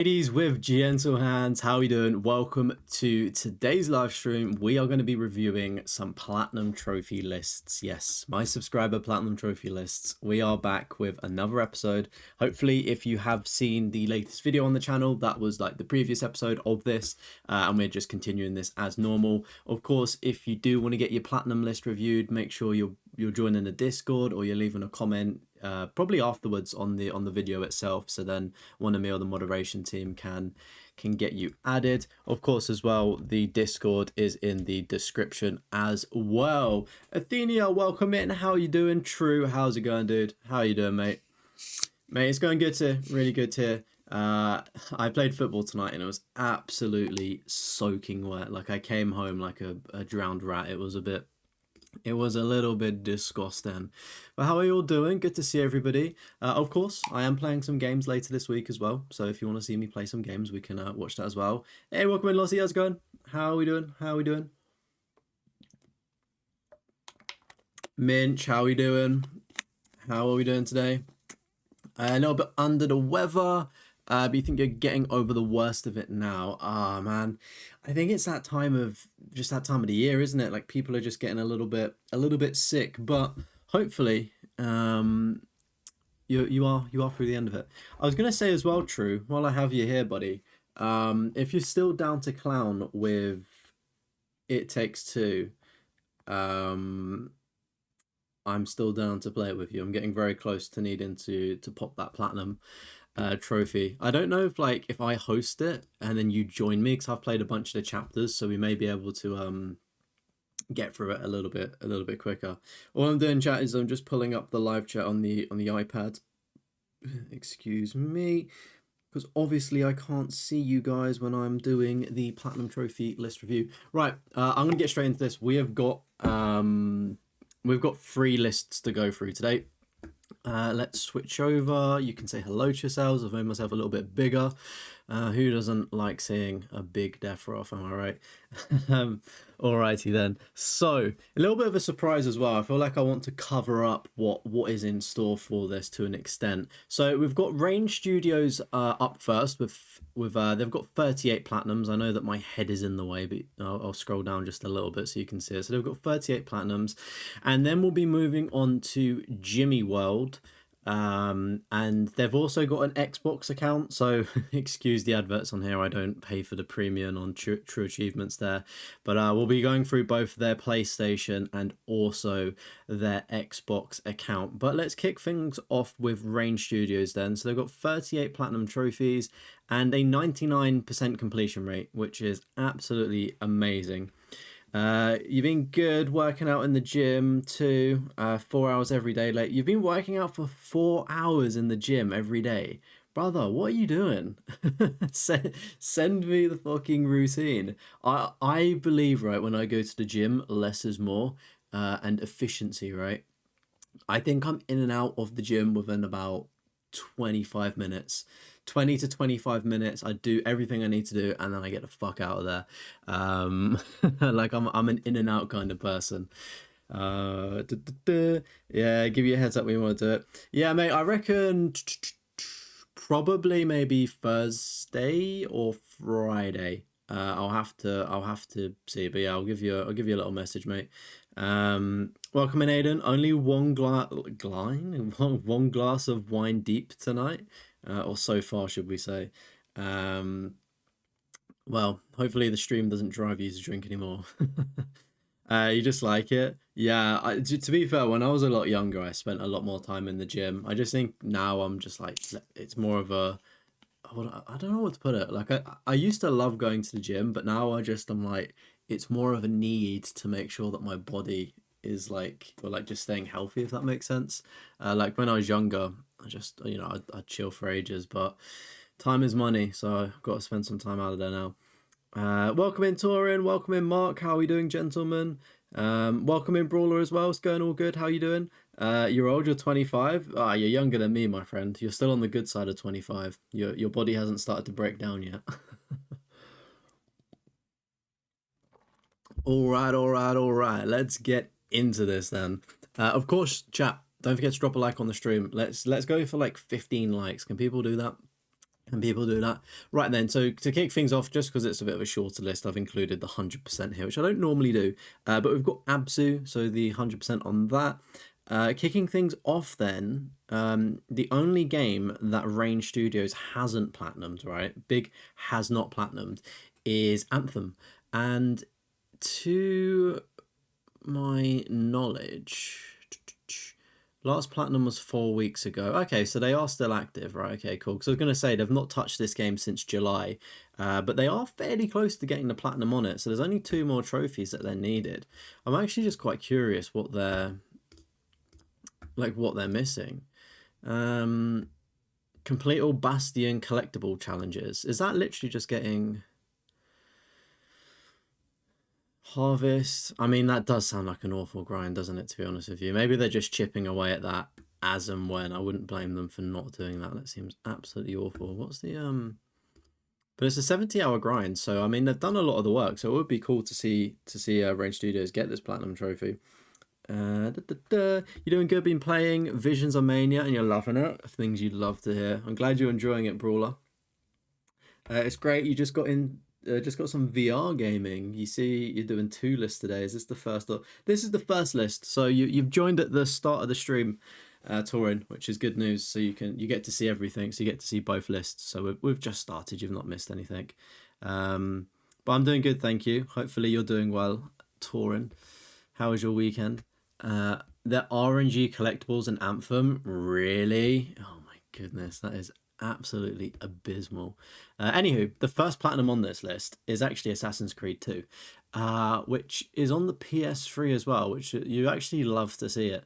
Ladies with gentle hands, how are we doing? Welcome to today's live stream. We are going to be reviewing some platinum trophy lists. Yes, my subscriber platinum trophy lists. We are back with another episode. Hopefully, if you have seen the latest video on the channel, that was like the previous episode of this, and we're just continuing this as normal. Of course, if you do want to get your platinum list reviewed, make sure you're joining the Discord or you're leaving a comment. Probably afterwards on the video itself, so then one of me or the moderation team can get you added. Of course, as well, the Discord is in the description as well. Athenia, welcome in. How you doing? True, how's it going, dude? How you doing, mate? Mate, it's going good here. Really good here. I played football tonight and it was absolutely soaking wet. Like I came home like a drowned rat. It was a little bit disgusting. But how are you all doing? Good to see everybody. Of course, I am playing some games later this week as well. So if you want to see me play some games, we can watch that as well. Hey, welcome in, Lossie. How's it going? How are we doing? How are we doing? Minch, how are we doing? How are we doing today? A little bit under the weather. But you think you're getting over the worst of it now? Ah, man, I think it's that time of the year, isn't it? Like people are just getting a little bit sick. But hopefully, you are through the end of it. I was gonna say as well, True. While I have you here, buddy, if you're still down to clown with It Takes Two, I'm still down to play it with you. I'm getting very close to needing to pop that platinum trophy. I don't know if I host it and then you join me, because I've played a bunch of the chapters, so we may be able to get through it a little bit quicker. All I'm doing, chat, is I'm just pulling up the live chat on the iPad. Excuse me, because obviously I can't see you guys when I'm doing the platinum trophy list review. Right, I'm gonna get straight into this. We've got 3 lists to go through today. Let's switch over. You can say hello to yourselves. I've made myself a little bit bigger. Who doesn't like seeing a big Deathroff, am I right? Alrighty then. So, a little bit of a surprise as well. I feel like I want to cover up what is in store for this to an extent. So, we've got ReignStudios up first with they've got 38 platinums. I know that my head is in the way, but I'll scroll down just a little bit so you can see it. So, they've got 38 platinums. And then we'll be moving on to JimmieWorld. And they've also got an Xbox account, so excuse the adverts on here. I don't pay for the premium on True Achievements there, but we'll be going through both their PlayStation and also their Xbox account. But let's kick things off with ReignStudios then. So they've got 38 platinum trophies and a 99% completion rate, which is absolutely amazing. You've been good working out in the gym too, 4 hours every day. Like, you've been working out for 4 hours in the gym every day. Brother, what are you doing? Send me the fucking routine. I believe, right, when I go to the gym, less is more, and efficiency, right? I think I'm in and out of the gym within about 25 minutes. 20 to 25 minutes, I do everything I need to do, and then I get the fuck out of there. Like I'm an in and out kind of person. Yeah, give you a heads up when you want to do it. Yeah, mate, I reckon probably maybe Thursday or Friday. I'll have to see, but yeah, I'll give you a little message, mate. Welcome in, Aiden. Only one glass of wine deep tonight. Or so far, should we say. Well, hopefully the stream doesn't drive you to drink anymore. You just like it? Yeah, to be fair, when I was a lot younger, I spent a lot more time in the gym. I just think now I'm just like, it's more of a, I don't know what to put it. Like, I used to love going to the gym, but now I'm like, it's more of a need to make sure that my body is like, or like just staying healthy, if that makes sense. Like when I was younger, I just, I'd chill for ages, but time is money, so I've got to spend some time out of there now. Welcome in, Torin. Welcome in, Mark. How are we doing, gentlemen? Welcome in, Brawler, as well. It's going all good. How are you doing? You're old, you're 25. You're younger than me, my friend. You're still on the good side of 25. Your body hasn't started to break down yet. All right. Let's get into this then. Of course, chat, don't forget to drop a like on the stream. Let's go for like 15 likes. Can people do that? and people do that. Right then, so to kick things off, just because it's a bit of a shorter list, I've included the 100% here, which I don't normally do. But we've got Absu, so the 100% on that. Kicking things off then, the only game that ReignStudios hasn't platinumed, right? Big has not platinumed, is Anthem. And to my knowledge, last platinum was 4 weeks ago. Okay, so they are still active, right? Okay, cool. Because I was going to say they've not touched this game since July, but they are fairly close to getting the platinum on it. So there's only 2 more trophies that they're needed. I'm actually just quite curious what they're missing. Complete all Bastion collectible challenges. Is that literally just getting Harvest? I mean, that does sound like an awful grind, doesn't it, to be honest with you? Maybe they're just chipping away at that as and when. I wouldn't blame them for not doing that. That seems absolutely awful. What's the but it's a 70-hour grind, so I mean they've done a lot of the work, so it would be cool to see ReignStudios get this platinum trophy. You're doing good, been playing Visions of Mania and you're loving it. Things you'd love to hear. I'm glad you're enjoying it, Brawler. It's great. You just got some VR gaming. You see, you're doing 2 lists today. Is this the first? This is the first list. So you've joined at the start of the stream, Torin, which is good news. So you get to see everything. So you get to see both lists. So we've just started. You've not missed anything. But I'm doing good, thank you. Hopefully you're doing well, Torin. How was your weekend? The RNG collectibles and Anthem, really? Oh my goodness, that is absolutely abysmal. Anywho, the first platinum on this list is actually Assassin's Creed 2, which is on the PS3 as well, which you actually love to see it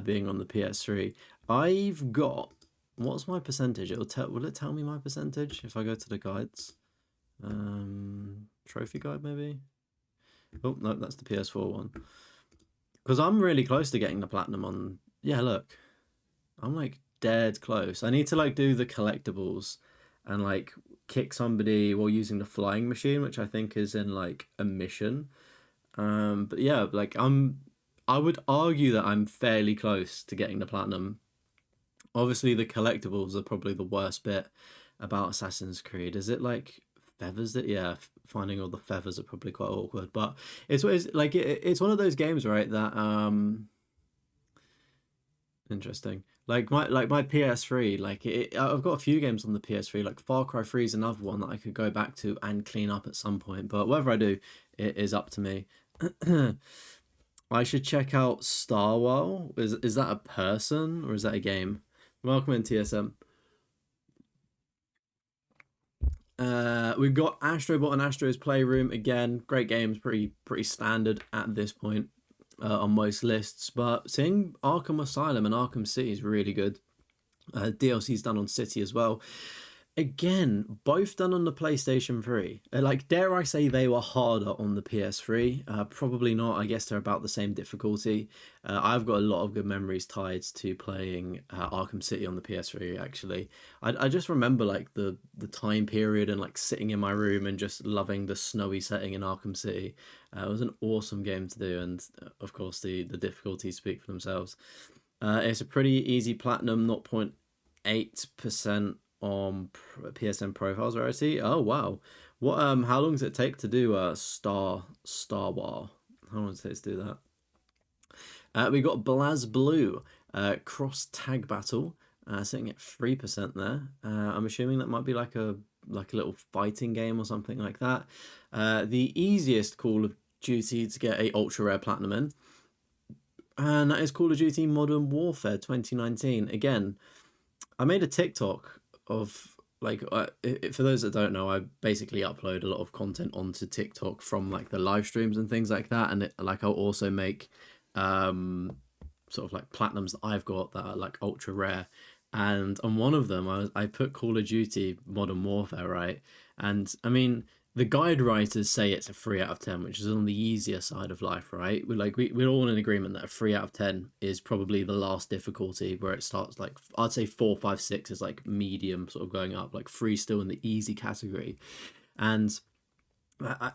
being on the PS3. I've got, what's my percentage? Will it tell me my percentage if I go to the guides? Trophy guide maybe? Oh no, that's the PS4 one. Because I'm really close to getting the platinum on. Yeah, look, I'm like dead close. I need to like do the collectibles and like kick somebody while using the flying machine, which I think is in like a mission. But yeah, like I would argue that I'm fairly close to getting the platinum. Obviously, the collectibles are probably the worst bit about Assassin's Creed. Is it like feathers that, yeah, finding all the feathers are probably quite awkward, but it's like it's one of those games, right, that interesting, like my PS3, like I've got a few games on the PS3, like Far Cry 3 is another one that I could go back to and clean up at some point, but whether I do, it is up to me. I should check out Starwell. Is that a person or is that a game? Welcome in, TSM. We've got Astrobot and Astro's Playroom again. Great games, pretty standard at this point on most lists. But seeing Arkham Asylum and Arkham City is really good. DLC's done on City as well. Again, both done on the PlayStation 3. Like, dare I say they were harder on the PS3? Probably not. I guess they're about the same difficulty. I've got a lot of good memories tied to playing Arkham City on the PS3, actually. I just remember, like, the time period and, like, sitting in my room and just loving the snowy setting in Arkham City. It was an awesome game to do, and, of course, the difficulties speak for themselves. It's a pretty easy platinum, 0.8% on PSN profiles rarity. Oh wow, what how long does it take to do a Star War? How long does it take to do that? We got BlazBlue cross tag battle sitting at 3% there. I'm assuming that might be like a little fighting game or something like that. The easiest Call of Duty to get a ultra rare platinum in, and that is Call of Duty Modern Warfare 2019. Again, I made a TikTok of, like, for those that don't know, I basically upload a lot of content onto TikTok from like the live streams and things like that, and like I'll also make sort of like platinums that I've got that are like ultra rare, and on one of them I put Call of Duty Modern Warfare, right, and I mean the guide writers say it's a 3 out of 10, which is on the easier side of life, right? We're all in agreement that a 3 out of 10 is probably the last difficulty, where it starts like, I'd say 4, 5, 6 is like medium, sort of going up, like 3 still in the easy category. And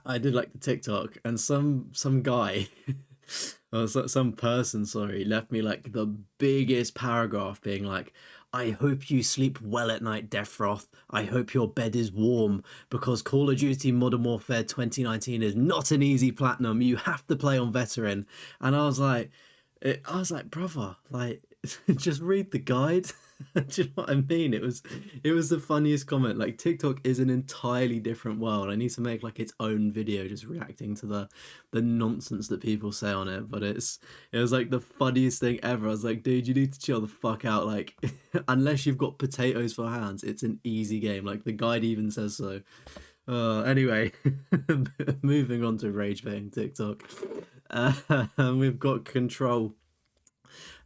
I did like the TikTok, and some guy or some person, sorry, left me like the biggest paragraph being like, I hope you sleep well at night, Deathroff. I hope your bed is warm because Call of Duty Modern Warfare 2019 is not an easy platinum. You have to play on veteran. And I was like, brother, like, just read the guide. Do you know what I mean? it was the funniest comment. Like, TikTok is an entirely different world. I need to make like its own video just reacting to the nonsense that people say on it. But it was like the funniest thing ever. I was like, dude, you need to chill the fuck out. Like, unless you've got potatoes for hands, it's an easy game. Like the guide even says so. Anyway, moving on to rage baiting TikTok. We've got Control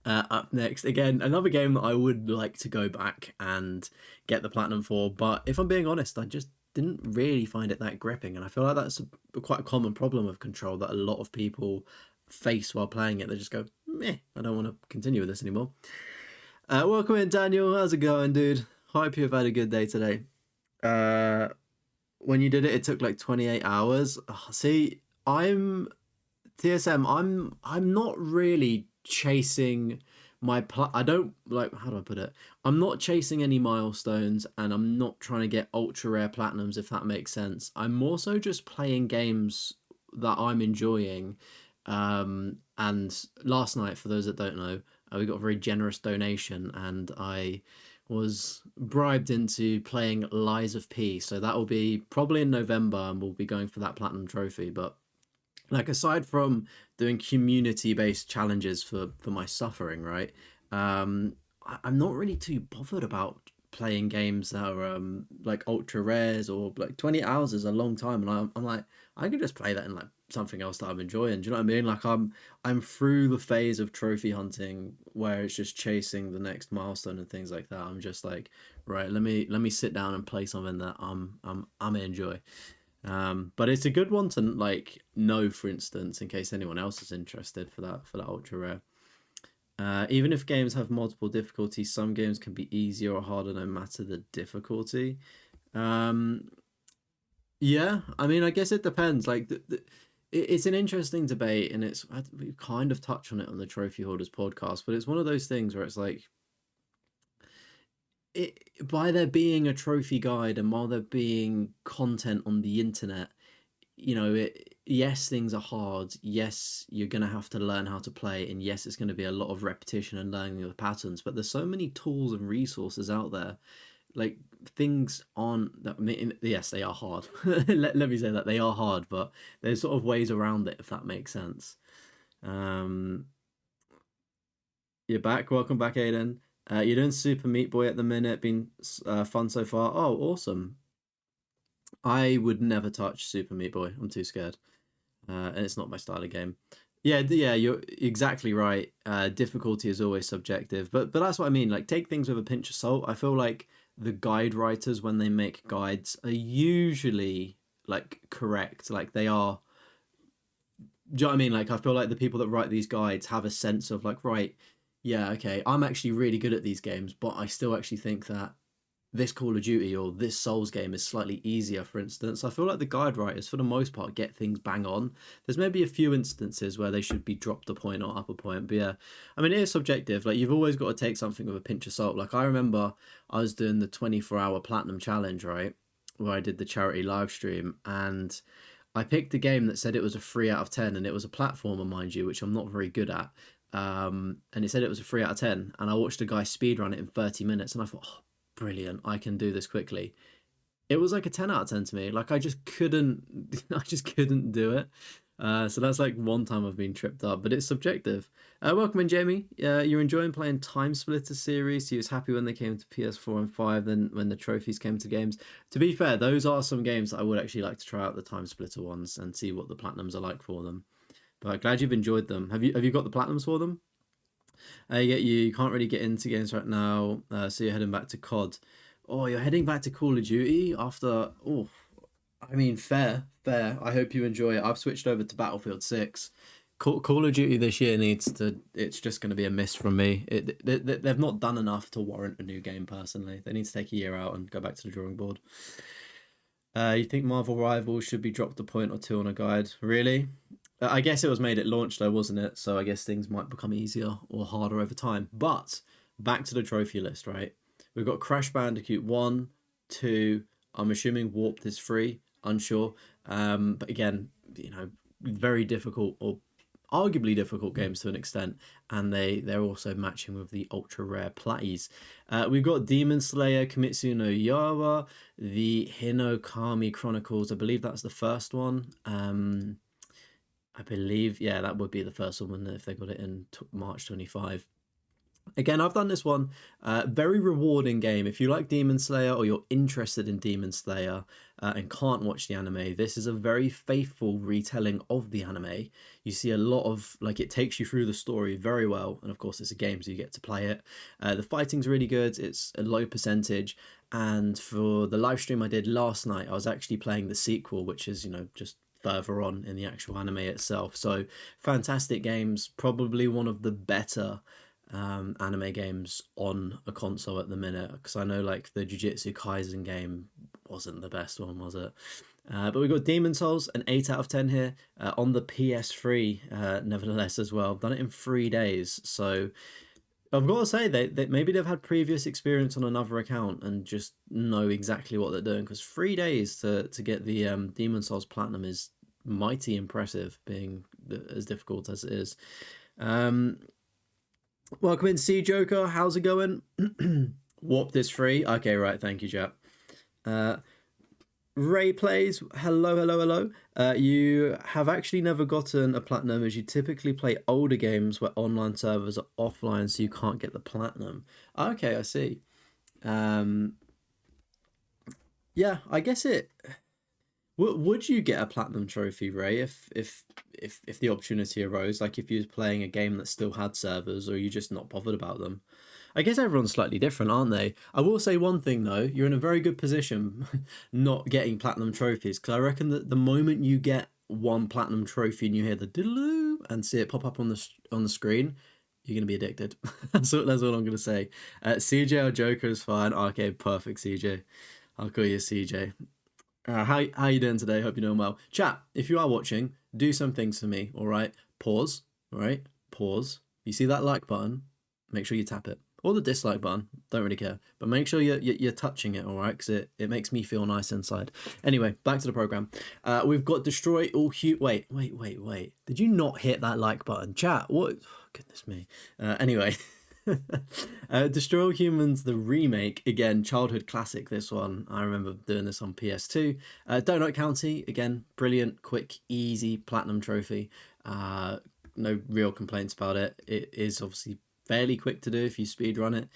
up next. Again, another game that I would like to go back and get the platinum for, but if I'm being honest, I just didn't really find it that gripping, and I feel like that's quite a common problem of Control that a lot of people face while playing it. They just go, meh, I don't want to continue with this anymore. Welcome in, Daniel. How's it going, dude? Hope you've had a good day today. When you did it, it took like 28 hours. Oh, see, I'm TSM. I'm not really chasing I don't like, how do I put it? I'm not chasing any milestones, and I'm not trying to get ultra rare platinums, if that makes sense. I'm more so just playing games that I'm enjoying. And last night, for those that don't know, we got a very generous donation, and I was bribed into playing Lies of P. So that will be probably in November, and we'll be going for that platinum trophy. But like, aside from doing community-based challenges for my suffering, right? I'm not really too bothered about playing games that are like ultra rares, or like 20 hours is a long time, and I'm like, I can just play that in like something else that I'm enjoying. Do you know what I mean? Like, I'm through the phase of trophy hunting where it's just chasing the next milestone and things like that. I'm just like, right, let me sit down and play something that I'm gonna enjoy. But it's a good one to like know, for instance, in case anyone else is interested for that ultra rare. Even if games have multiple difficulties, some games can be easier or harder no matter the difficulty. Yeah, I mean, I guess it depends. Like, it's an interesting debate, and we kind of touch on it on the Trophy Hoarders podcast, but it's one of those things where it's like, by there being a trophy guide and while there being content on the internet, you know, yes, things are hard. Yes, you're going to have to learn how to play. And yes, it's going to be a lot of repetition and learning the patterns. But there's so many tools and resources out there. Like, things aren't that. I mean, yes, they are hard. let me say that. They are hard, but there's sort of ways around it, if that makes sense. You're back. Welcome back, Aiden. You're doing Super Meat Boy at the minute. Been fun so far. Oh, awesome. I would never touch Super Meat Boy. I'm too scared. And it's not my style of game. Yeah, you're exactly right. Difficulty is always subjective, but that's what I mean. Like, take things with a pinch of salt. I feel like the guide writers, when they make guides, are usually like correct. Like, they are. Do you know what I mean? Like, I feel like the people that write these guides have a sense of like, right, yeah, okay, I'm actually really good at these games, but I still actually think that this Call of Duty or this Souls game is slightly easier, for instance. I feel like the guide writers, for the most part, get things bang on. There's maybe a few instances where they should be dropped a point or up a point, but yeah, I mean, it is subjective. Like, you've always got to take something with a pinch of salt. Like, I remember I was doing the 24-hour platinum challenge, right, where I did the charity live stream, and I picked a game that said it was a 3 out of 10, and it was a platformer, mind you, which I'm not very good at. And it said it was a 3 out of 10, and I watched a guy speedrun it in 30 minutes, and I thought, oh, brilliant, I can do this quickly. It was like a 10 out of 10 to me. Like, I just couldn't do it. So that's like one time I've been tripped up, but it's subjective. Welcome in, Jamie. You're enjoying playing Time Splitter series. So you was happy when they came to PS4 and 5, then when the trophies came to games. To be fair, those are some games that I would actually like to try out, the Time Splitter ones, and see what the platinums are like for them. But glad you've enjoyed them. Have you got the platinums for them? You can't really get into games right now, so you're heading back to COD. Oh, you're heading back to Call of Duty after. Oh, I mean, fair. I hope you enjoy it. I've switched over to Battlefield 6. Call of Duty this year needs to. It's just going to be a miss from me. They've not done enough to warrant a new game. Personally, they need to take a year out and go back to the drawing board. You think Marvel Rivals should be dropped a point or two on a guide? Really? I guess it was made at launch though, wasn't it? So I guess things might become easier or harder over time. But back to the trophy list, right? We've got Crash Bandicoot 1, 2. I'm assuming Warped is free, unsure. But again, very difficult, or arguably difficult games to an extent, and they're also matching with the ultra rare platties. We've got Demon Slayer Kimetsu no Yaiba, the Hinokami Chronicles. I believe that's the first one. I believe, yeah, that would be the first one if they got it in March 25. Again, I've done this one. Very rewarding game. If you like Demon Slayer, or you're interested in Demon Slayer and can't watch the anime, this is a very faithful retelling of the anime. You see a lot of, like, it takes you through the story very well. And of course, it's a game, so you get to play it. The fighting's really good. It's a low percentage. And for the live stream I did last night, I was actually playing the sequel, which is, just further on in the actual anime itself. So fantastic games. Probably one of the better anime games on a console at the minute, because I know like the Jujutsu Kaisen game wasn't the best one, was it? But we got Demon Souls, an 8 out of 10 here, on the PS3 nevertheless as well. I've done it in 3 days, so I've got to say they maybe they've had previous experience on another account and just know exactly what they're doing, because 3 days to get the Demon Souls Platinum is mighty impressive, being as difficult as it is. Welcome in, C Joker. How's it going? Warped is free. Okay, right. Thank you, chap. Ray plays. Hello. You have actually never gotten a platinum, as you typically play older games where online servers are offline, so you can't get the platinum. Okay, I see. Yeah, I guess it. Would you get a platinum trophy, Ray, if the opportunity arose? Like if you was playing a game that still had servers, or are you just not bothered about them? I guess everyone's slightly different, aren't they? I will say one thing though, you're in a very good position not getting platinum trophies, because I reckon that the moment you get one platinum trophy and you hear the diddle and see it pop up on the screen, you're gonna be addicted. that's all I'm gonna say. CJ or Joker is fine. Okay, perfect, CJ. I'll call you CJ. How you doing today? Hope you're doing well. Chat, if you are watching, do some things for me, all right? Pause, all right? Pause. You see that like button? Make sure you tap it. Or the dislike button. Don't really care. But make sure you're touching it, all right? Because it makes me feel nice inside. Anyway, back to the program. We've got Destroy All Wait. Did you not hit that like button? Chat, what? Oh, goodness me. Anyway. Destroy All Humans, the remake, again, childhood classic, this one. I remember doing this on PS2. Donut County, again, brilliant, quick, easy platinum trophy. No real complaints about it. It is obviously fairly quick to do if you speed run it.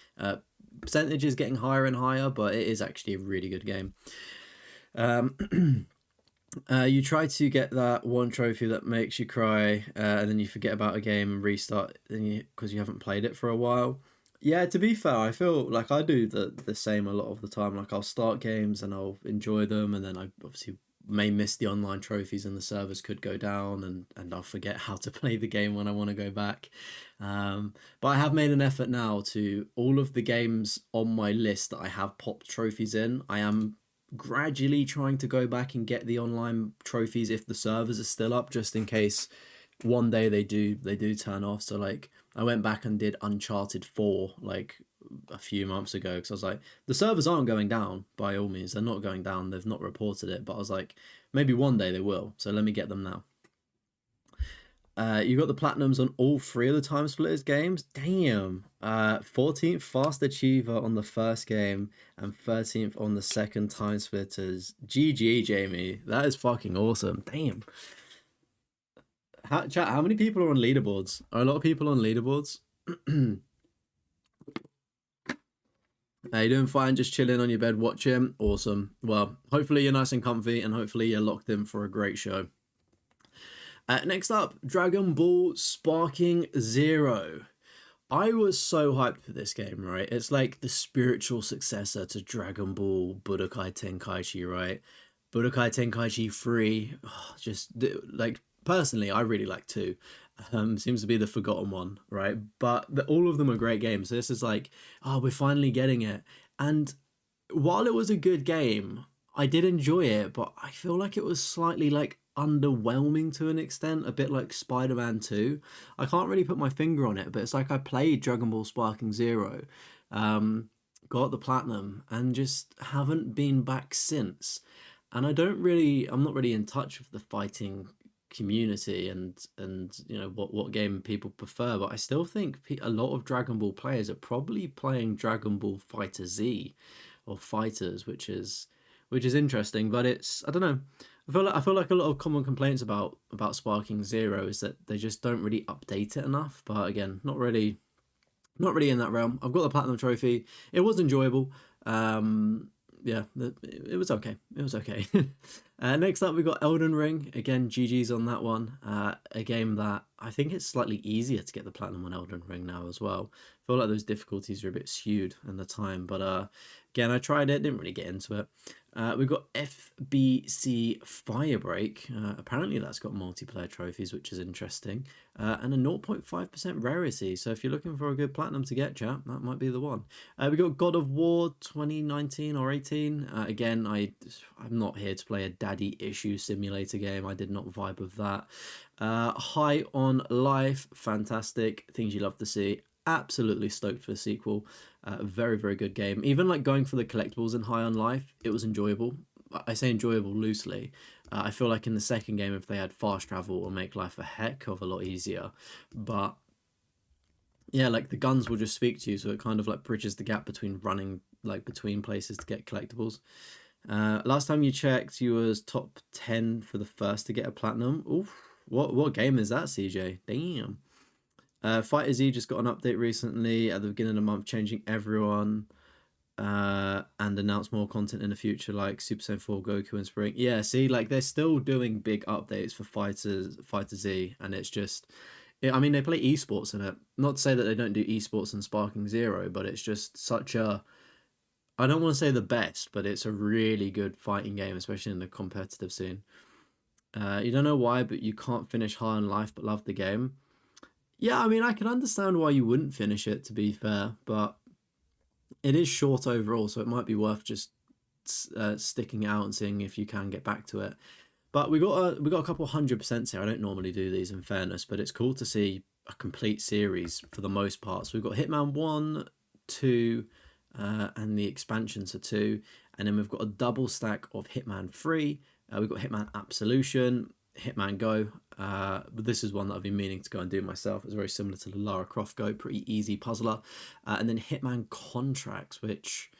Percentage is getting higher and higher, but it is actually a really good game. You try to get that one trophy that makes you cry, and then you forget about a game and restart because you haven't played it for a while. Yeah, to be fair, I feel like I do the same a lot of the time. Like I'll start games and I'll enjoy them, and then I obviously may miss the online trophies and the servers could go down, and I'll forget how to play the game when I want to go back. But I have made an effort now to all of the games on my list that I have popped trophies in. I am gradually trying to go back and get the online trophies if the servers are still up, just in case one day they do turn off. So like I went back and did Uncharted 4 like a few months ago, because I was like, the servers aren't going down, by all means, they're not going down, they've not reported it, but I was like, maybe one day they will, so let me get them now. You got the platinums on all 3 of the Time Splitters games. Damn. 14th Fast Achiever on the first game and 13th on the second Time Splitters. GG, Jamie. That is fucking awesome. Damn. Chat, how many people are on leaderboards? Are a lot of people on leaderboards? How you doing? Fine, just chilling on your bed watching. Awesome. Well, hopefully you're nice and comfy, and hopefully you're locked in for a great show. Next up, Dragon Ball Sparking Zero. I was so hyped for this game, right? It's like the spiritual successor to Dragon Ball Budokai Tenkaichi, right? Budokai Tenkaichi 3, just like, personally, I really like 2. Seems to be the forgotten one, right? But all of them are great games. So this is like, we're finally getting it. And while it was a good game, I did enjoy it, but I feel like it was slightly like underwhelming to an extent, a bit like Spider-Man 2. I can't really put my finger on it, but it's like I played Dragon Ball Sparking Zero, um, got the platinum, and just haven't been back since. And I'm not really in touch with the fighting community and what game people prefer, but I still think a lot of Dragon Ball players are probably playing Dragon Ball Fighter Z or Fighters, which is interesting. But it's, I don't know, I feel like a lot of common complaints about Sparking Zero is that they just don't really update it enough. But again, not really in that realm. I've got the platinum trophy. It was enjoyable. Yeah, it was okay. It was okay. Next up, we got Elden Ring. Again, GG's on that one. A game that I think it's slightly easier to get the platinum on Elden Ring now as well. I feel like those difficulties are a bit skewed in the time, but again, I tried it, didn't really get into it. We've got FBC Firebreak. Apparently, that's got multiplayer trophies, which is interesting, and a 0.5% rarity. So if you're looking for a good platinum to get, chat, that might be the one. We got God of War 2019 or 18. Again, I'm not here to play a daddy issue simulator game. I did not vibe with that. High on Life, fantastic. Things you love to see. Absolutely stoked for the sequel. Very, very good game. Even like going for the collectibles in High on Life, it was enjoyable. I say enjoyable loosely. I feel like in the second game, if they had fast travel, it will make life a heck of a lot easier. But yeah, like the guns will just speak to you, so it kind of like bridges the gap between running like between places to get collectibles. Last time you checked, you was top 10 for the first to get a platinum. Oof, what game is that, CJ? Damn. Fighter Z just got an update recently at the beginning of the month, changing everyone and announced more content in the future, like Super Saiyan 4, Goku, and Spring. Yeah, see, like they're still doing big updates for Fighter Z, and it's just, I mean, they play esports in it. Not to say that they don't do esports in Sparking Zero, but it's just such a, I don't want to say the best, but it's a really good fighting game, especially in the competitive scene. You don't know why, but you can't finish High on Life but love the game. Yeah, I mean, I can understand why you wouldn't finish it, to be fair, but it is short overall, so it might be worth just sticking out and seeing if you can get back to it. But we got a couple 100% here. I don't normally do these, in fairness, but it's cool to see a complete series for the most part. So we've got Hitman 1, 2, and the expansions to 2, and then we've got a double stack of Hitman 3. We've got Hitman Absolution, Hitman Go, but this is one that I've been meaning to go and do myself. It's very similar to the Lara Croft Go, pretty easy puzzler. And then Hitman Contracts, which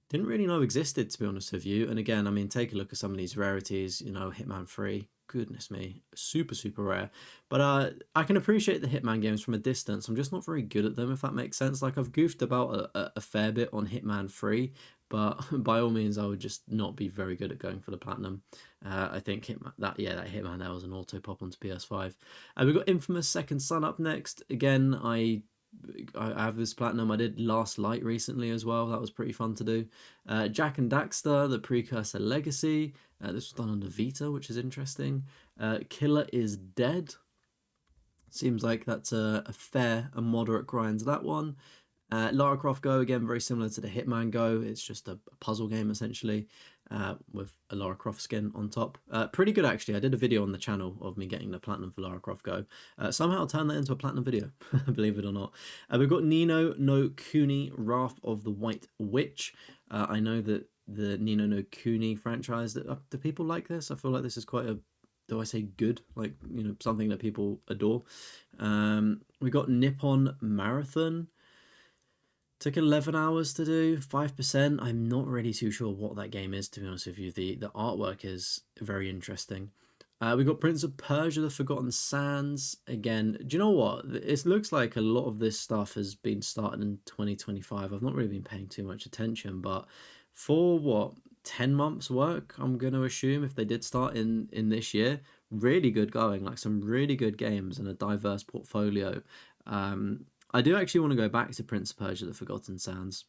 didn't really know existed, to be honest with you. And again, I mean, take a look at some of these rarities, Hitman 3, goodness me, super, super rare. But I can appreciate the Hitman games from a distance. I'm just not very good at them, if that makes sense. Like, I've goofed about a fair bit on Hitman 3, but by all means, I would just not be very good at going for the platinum. I think that Hitman there was an auto pop onto PS5. We've got Infamous Second Son up next. Again, I have this platinum. I did Last Light recently as well. That was pretty fun to do. Jack and Daxter, the Precursor Legacy. This was done on the Vita, which is interesting. Killer is Dead. Seems like that's a fair and moderate grind to that one. Lara Croft Go, again, very similar to the Hitman Go. It's just a puzzle game, essentially, with a Lara Croft skin on top. Pretty good, actually. I did a video on the channel of me getting the platinum for Lara Croft Go. Somehow I'll turn that into a platinum video, believe it or not. We've got Nino no Kuni, Wrath of the White Witch. I know that the Nino no Kuni franchise, do people like this? I feel like this is quite a, do I say good? Like, something that people adore. We got Nippon Marathon. Took 11 hours to do, 5%. I'm not really too sure what that game is, to be honest with you. The artwork is very interesting. We got Prince of Persia, The Forgotten Sands. Again, do you know what? It looks like a lot of this stuff has been started in 2025. I've not really been paying too much attention, but for 10 months work, I'm going to assume, if they did start in this year, really good going, like some really good games and a diverse portfolio. I do actually want to go back to Prince of Persia: The Forgotten Sands,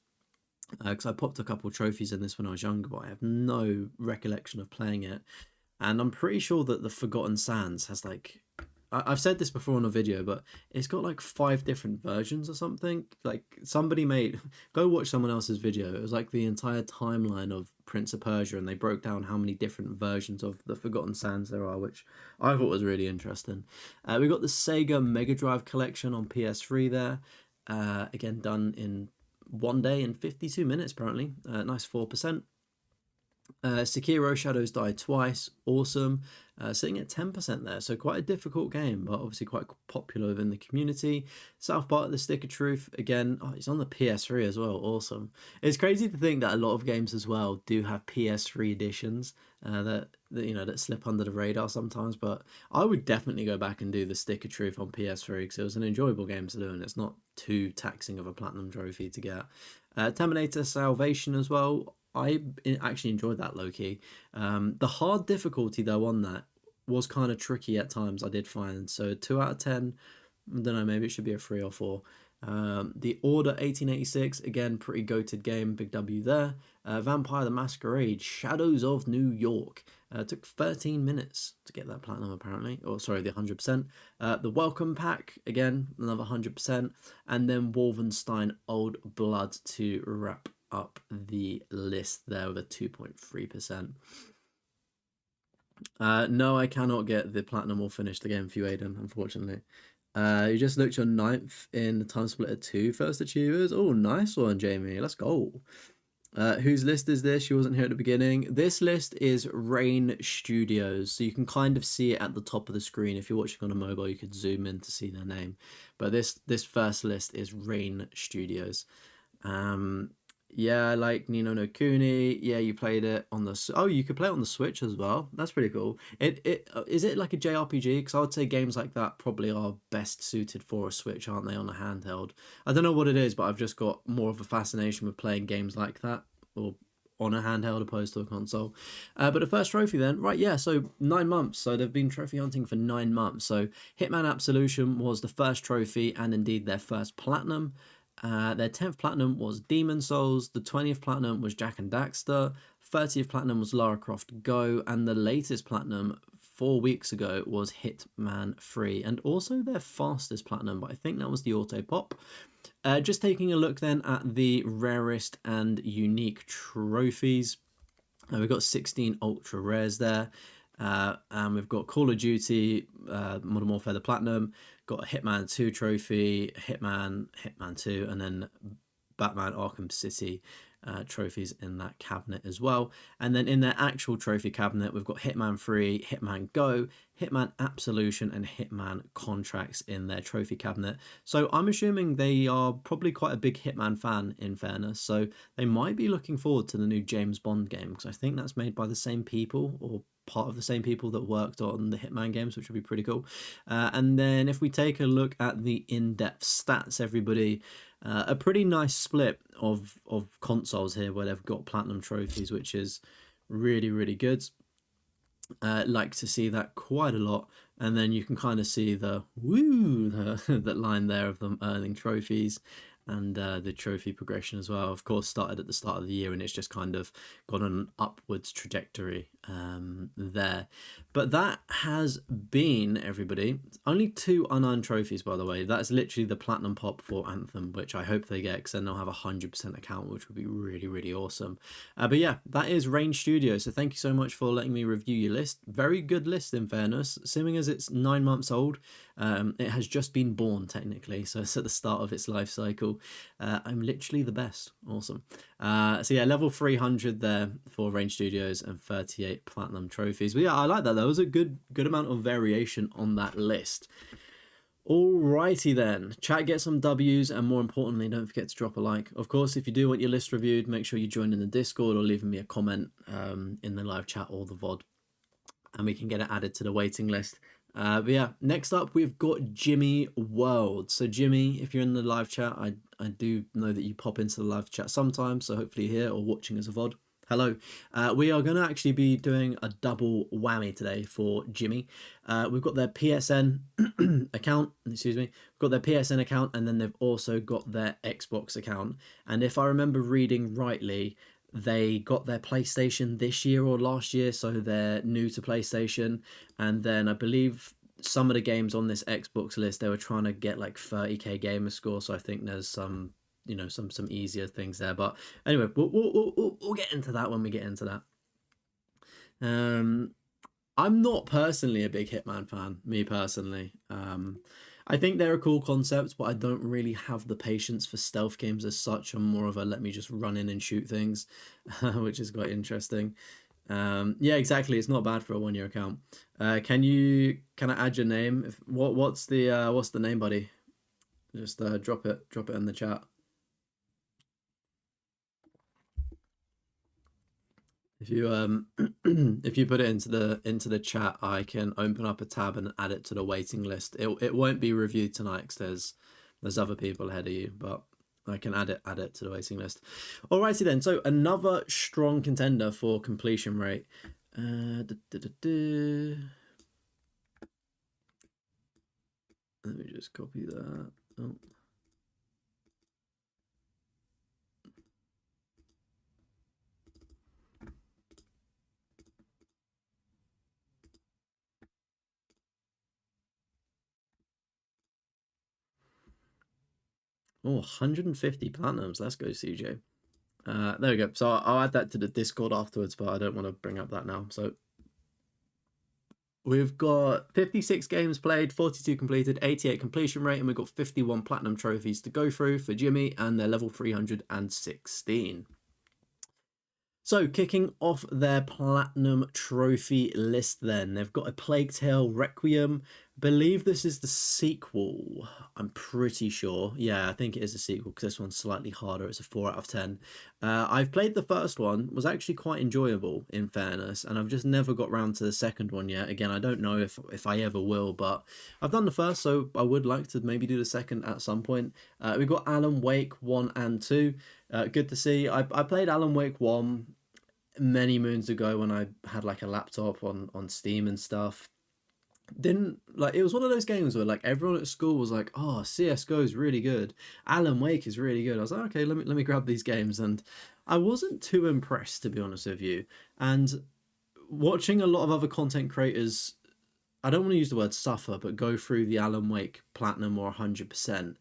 because I popped a couple trophies in this when I was younger, but I have no recollection of playing it. And I'm pretty sure that The Forgotten Sands has like, I've said this before on a video, but it's got like 5 different versions or something. Like somebody made, go watch someone else's video. It was like the entire timeline of Prince of Persia, and they broke down how many different versions of the Forgotten Sands there are, which I thought was really interesting. We got the Sega Mega Drive collection on PS3 there. Again, done in 1 day and 52 minutes, apparently. Nice 4%. Sekiro Shadows Die Twice, awesome. Sitting at 10% there, so quite a difficult game, but obviously quite popular within the community. South Park: The Stick of Truth, again, it's on the PS3 as well, awesome. It's crazy to think that a lot of games as well do have PS3 editions that slip under the radar sometimes, but I would definitely go back and do The Stick of Truth on PS3 because it was an enjoyable game to do, and it's not too taxing of a platinum trophy to get. Terminator Salvation as well. I actually enjoyed that low-key. The hard difficulty, though, on that was kind of tricky at times, I did find. So 2 out of 10, I don't know, maybe it should be a 3 or 4. The Order 1886, again, pretty goated game, big W there. Vampire the Masquerade, Shadows of New York. Took 13 minutes to get that platinum, apparently. Or, sorry, the 100%. The Welcome Pack, again, another 100%. And then Wolfenstein Old Blood to wrap up the list there with a 2.3%. No, I cannot get the platinum or finish the game for you, Aiden, unfortunately. You just looked your 9th in the Time Splitter 2 first achievers. Oh, nice one, Jamie. Let's go. Whose list is this? She wasn't here at the beginning. This list is ReignStudios. So you can kind of see it at the top of the screen. If you're watching on a mobile, you could zoom in to see their name. But this first list is ReignStudios. Yeah, like Ni no Kuni. Yeah, you played it on the... Oh, you could play it on the Switch as well. That's pretty cool. Is it like a JRPG? Because I would say games like that probably are best suited for a Switch, aren't they, on a handheld? I don't know what it is, but I've just got more of a fascination with playing games like that, or on a handheld opposed to a console. But the first trophy then, right, yeah, so 9 months. So they've been trophy hunting for 9 months. So Hitman Absolution was the first trophy and indeed their first platinum. Their 10th platinum was Demon Souls, the 20th platinum was Jak and Daxter, 30th platinum was Lara Croft Go, and the latest platinum 4 weeks ago was Hitman 3, and also their fastest platinum, but I think that was the Auto Pop. Just taking a look then at the rarest and unique trophies. We've got 16 ultra rares there. And we've got Call of Duty, Modern Warfare, the Platinum, got a Hitman 2 trophy, Hitman 2, and then Batman Arkham City trophies in that cabinet as well. And then in their actual trophy cabinet, we've got Hitman 3, Hitman Go, Hitman Absolution, and Hitman Contracts in their trophy cabinet. So I'm assuming they are probably quite a big Hitman fan, in fairness. So they might be looking forward to the new James Bond game, because I think that's made by the same people, or part of the same people that worked on the Hitman games, which would be pretty cool. And then if we take a look at the in-depth stats, everybody, a pretty nice split of consoles here where they've got platinum trophies, which is really, really good. Like to see that quite a lot. And then you can kind of see the that line there of them earning trophies, and the trophy progression as well. Of course, started at the start of the year, and it's just kind of gone on an upwards trajectory there. But that has been, everybody, only 2 unearned trophies, by the way. That's literally the Platinum Pop for Anthem, which I hope they get, because then they'll have a 100% account, which would be really, really awesome. But yeah, that is ReignStudios. So thank you so much for letting me review your list. Very good list, in fairness. Assuming as it's 9 months old, it has just been born, technically, so it's at the start of its life cycle. I'm literally the best. Awesome. So yeah, level 300 there for ReignStudios and 38 platinum trophies. But yeah, I like that. There was a good amount of variation on that list. Alrighty then, chat, get some W's, and more importantly, don't forget to drop a like. Of course, if you do want your list reviewed, make sure you join in the Discord or leaving me a comment in the live chat or the VOD, and we can get it added to the waiting list. But yeah, next up we've got JimmieWorld. So Jimmy, if you're in the live chat, I do know that you pop into the live chat sometimes, so hopefully you're here or watching as a VOD. Hello. We are going to actually be doing a double whammy today for Jimmy. We've got their PSN account, excuse me. We've got their PSN account, and then they've also got their Xbox account. And if I remember reading rightly, they got their PlayStation this year or last year, so they're new to PlayStation. And then I believe some of the games on this Xbox list, they were trying to get like 30k gamer score. So I think there's some, some easier things there. But anyway, we'll get into that when we get into that. I'm not personally a big Hitman fan, me personally. I think they're a cool concept, but I don't really have the patience for stealth games as such. I'm more of a let me just run in and shoot things, which is quite interesting. Yeah, exactly. It's not bad for a 1 year account. Can I add your name? What's the name, buddy? Just drop it in the chat. If you if you put it into the chat, I can open up a tab and add it to the waiting list. It won't be reviewed tonight because there's other people ahead of you, but I can add it to the waiting list. Alrighty then. So another strong contender for completion rate. Let me just copy that. Oh. Oh, 150 platinums. Let's go, CJ. There we go. So I'll add that to the Discord afterwards, but I don't want to bring up that now. So we've got 56 games played, 42 completed, 88 completion rate, and we've got 51 platinum trophies to go through for Jimmy, and they're level 316. So, kicking off their platinum trophy list then, they've got a Plague Tale Requiem. Believe this is the sequel. I'm pretty sure. Yeah, I think it is a sequel because this one's slightly harder. It's a 4 out of 10. I've played the first one, was actually quite enjoyable in fairness, and I've just never got round to the second one yet. Again, I don't know if I ever will, but I've done the first, so I would like to maybe do the second at some point. We've got Alan Wake 1 and 2. Good to see. I played Alan Wake 1 many moons ago when I had like a laptop on Steam and stuff. Didn't like, it was one of those games where like everyone at school was like, oh, CSGO is really good, Alan Wake is really good. I was like, okay, let me grab these games, and I wasn't too impressed, to be honest with you. And watching a lot of other content creators, I don't want to use the word suffer, but go through the Alan Wake platinum or 100%,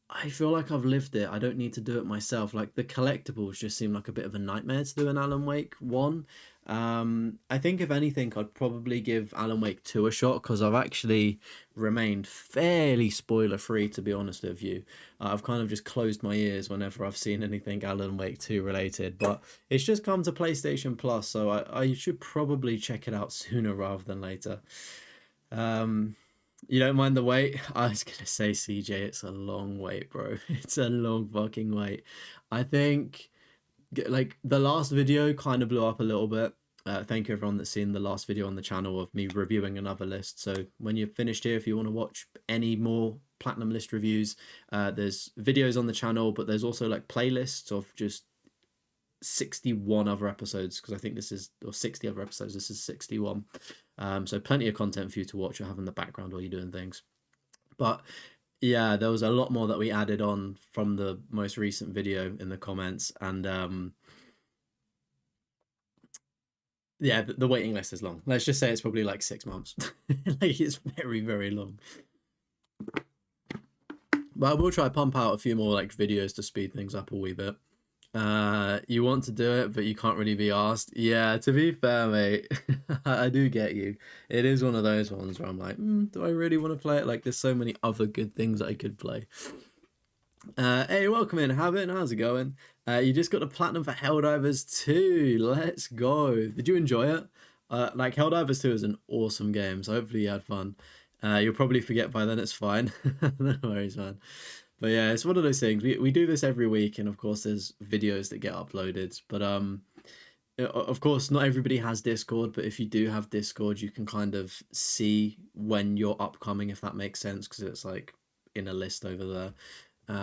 I feel like I've lived it. I don't need to do it myself. Like the collectibles just seem like a bit of a nightmare to do in Alan Wake 1. I think if anything, I'd probably give Alan Wake 2 a shot because I've actually remained fairly spoiler free, to be honest with you. I've kind of just closed my ears whenever I've seen anything Alan Wake 2 related, but it's just come to PlayStation Plus, so I should probably check it out sooner rather than later. You don't mind the wait? I was gonna say, CJ, it's a long wait, bro. It's a long fucking wait. I think like the last video kind of blew up a little bit. Thank you everyone that's seen the last video on the channel of me reviewing another list. So when you're finished here, if you want to watch any more platinum list reviews, there's videos on the channel, but there's also like playlists of just 61 other episodes, because I think this is, or 60 other episodes, this is 61. So plenty of content for you to watch or have in the background while you're doing things. But yeah, there was a lot more that we added on from the most recent video in the comments, and yeah, the waiting list is long. Let's just say it's probably like 6 months. Like it's very, very long. But I will try to pump out a few more like videos to speed things up a wee bit. You want to do it, but you can't really be asked. Yeah, to be fair, mate, I do get you. It is one of those ones where I'm like, do I really want to play it? Like, there's so many other good things I could play. Hey, welcome in, Habit. How's it going? You just got the platinum for Helldivers 2. Let's go. Did you enjoy it? Like, Helldivers 2 is an awesome game, so hopefully you had fun. You'll probably forget by then, it's fine. No worries, man. But yeah, it's one of those things. We do this every week, and of course there's videos that get uploaded. But of course not everybody has Discord, but if you do have Discord, you can kind of see when you're upcoming, if that makes sense, because it's like in a list over there.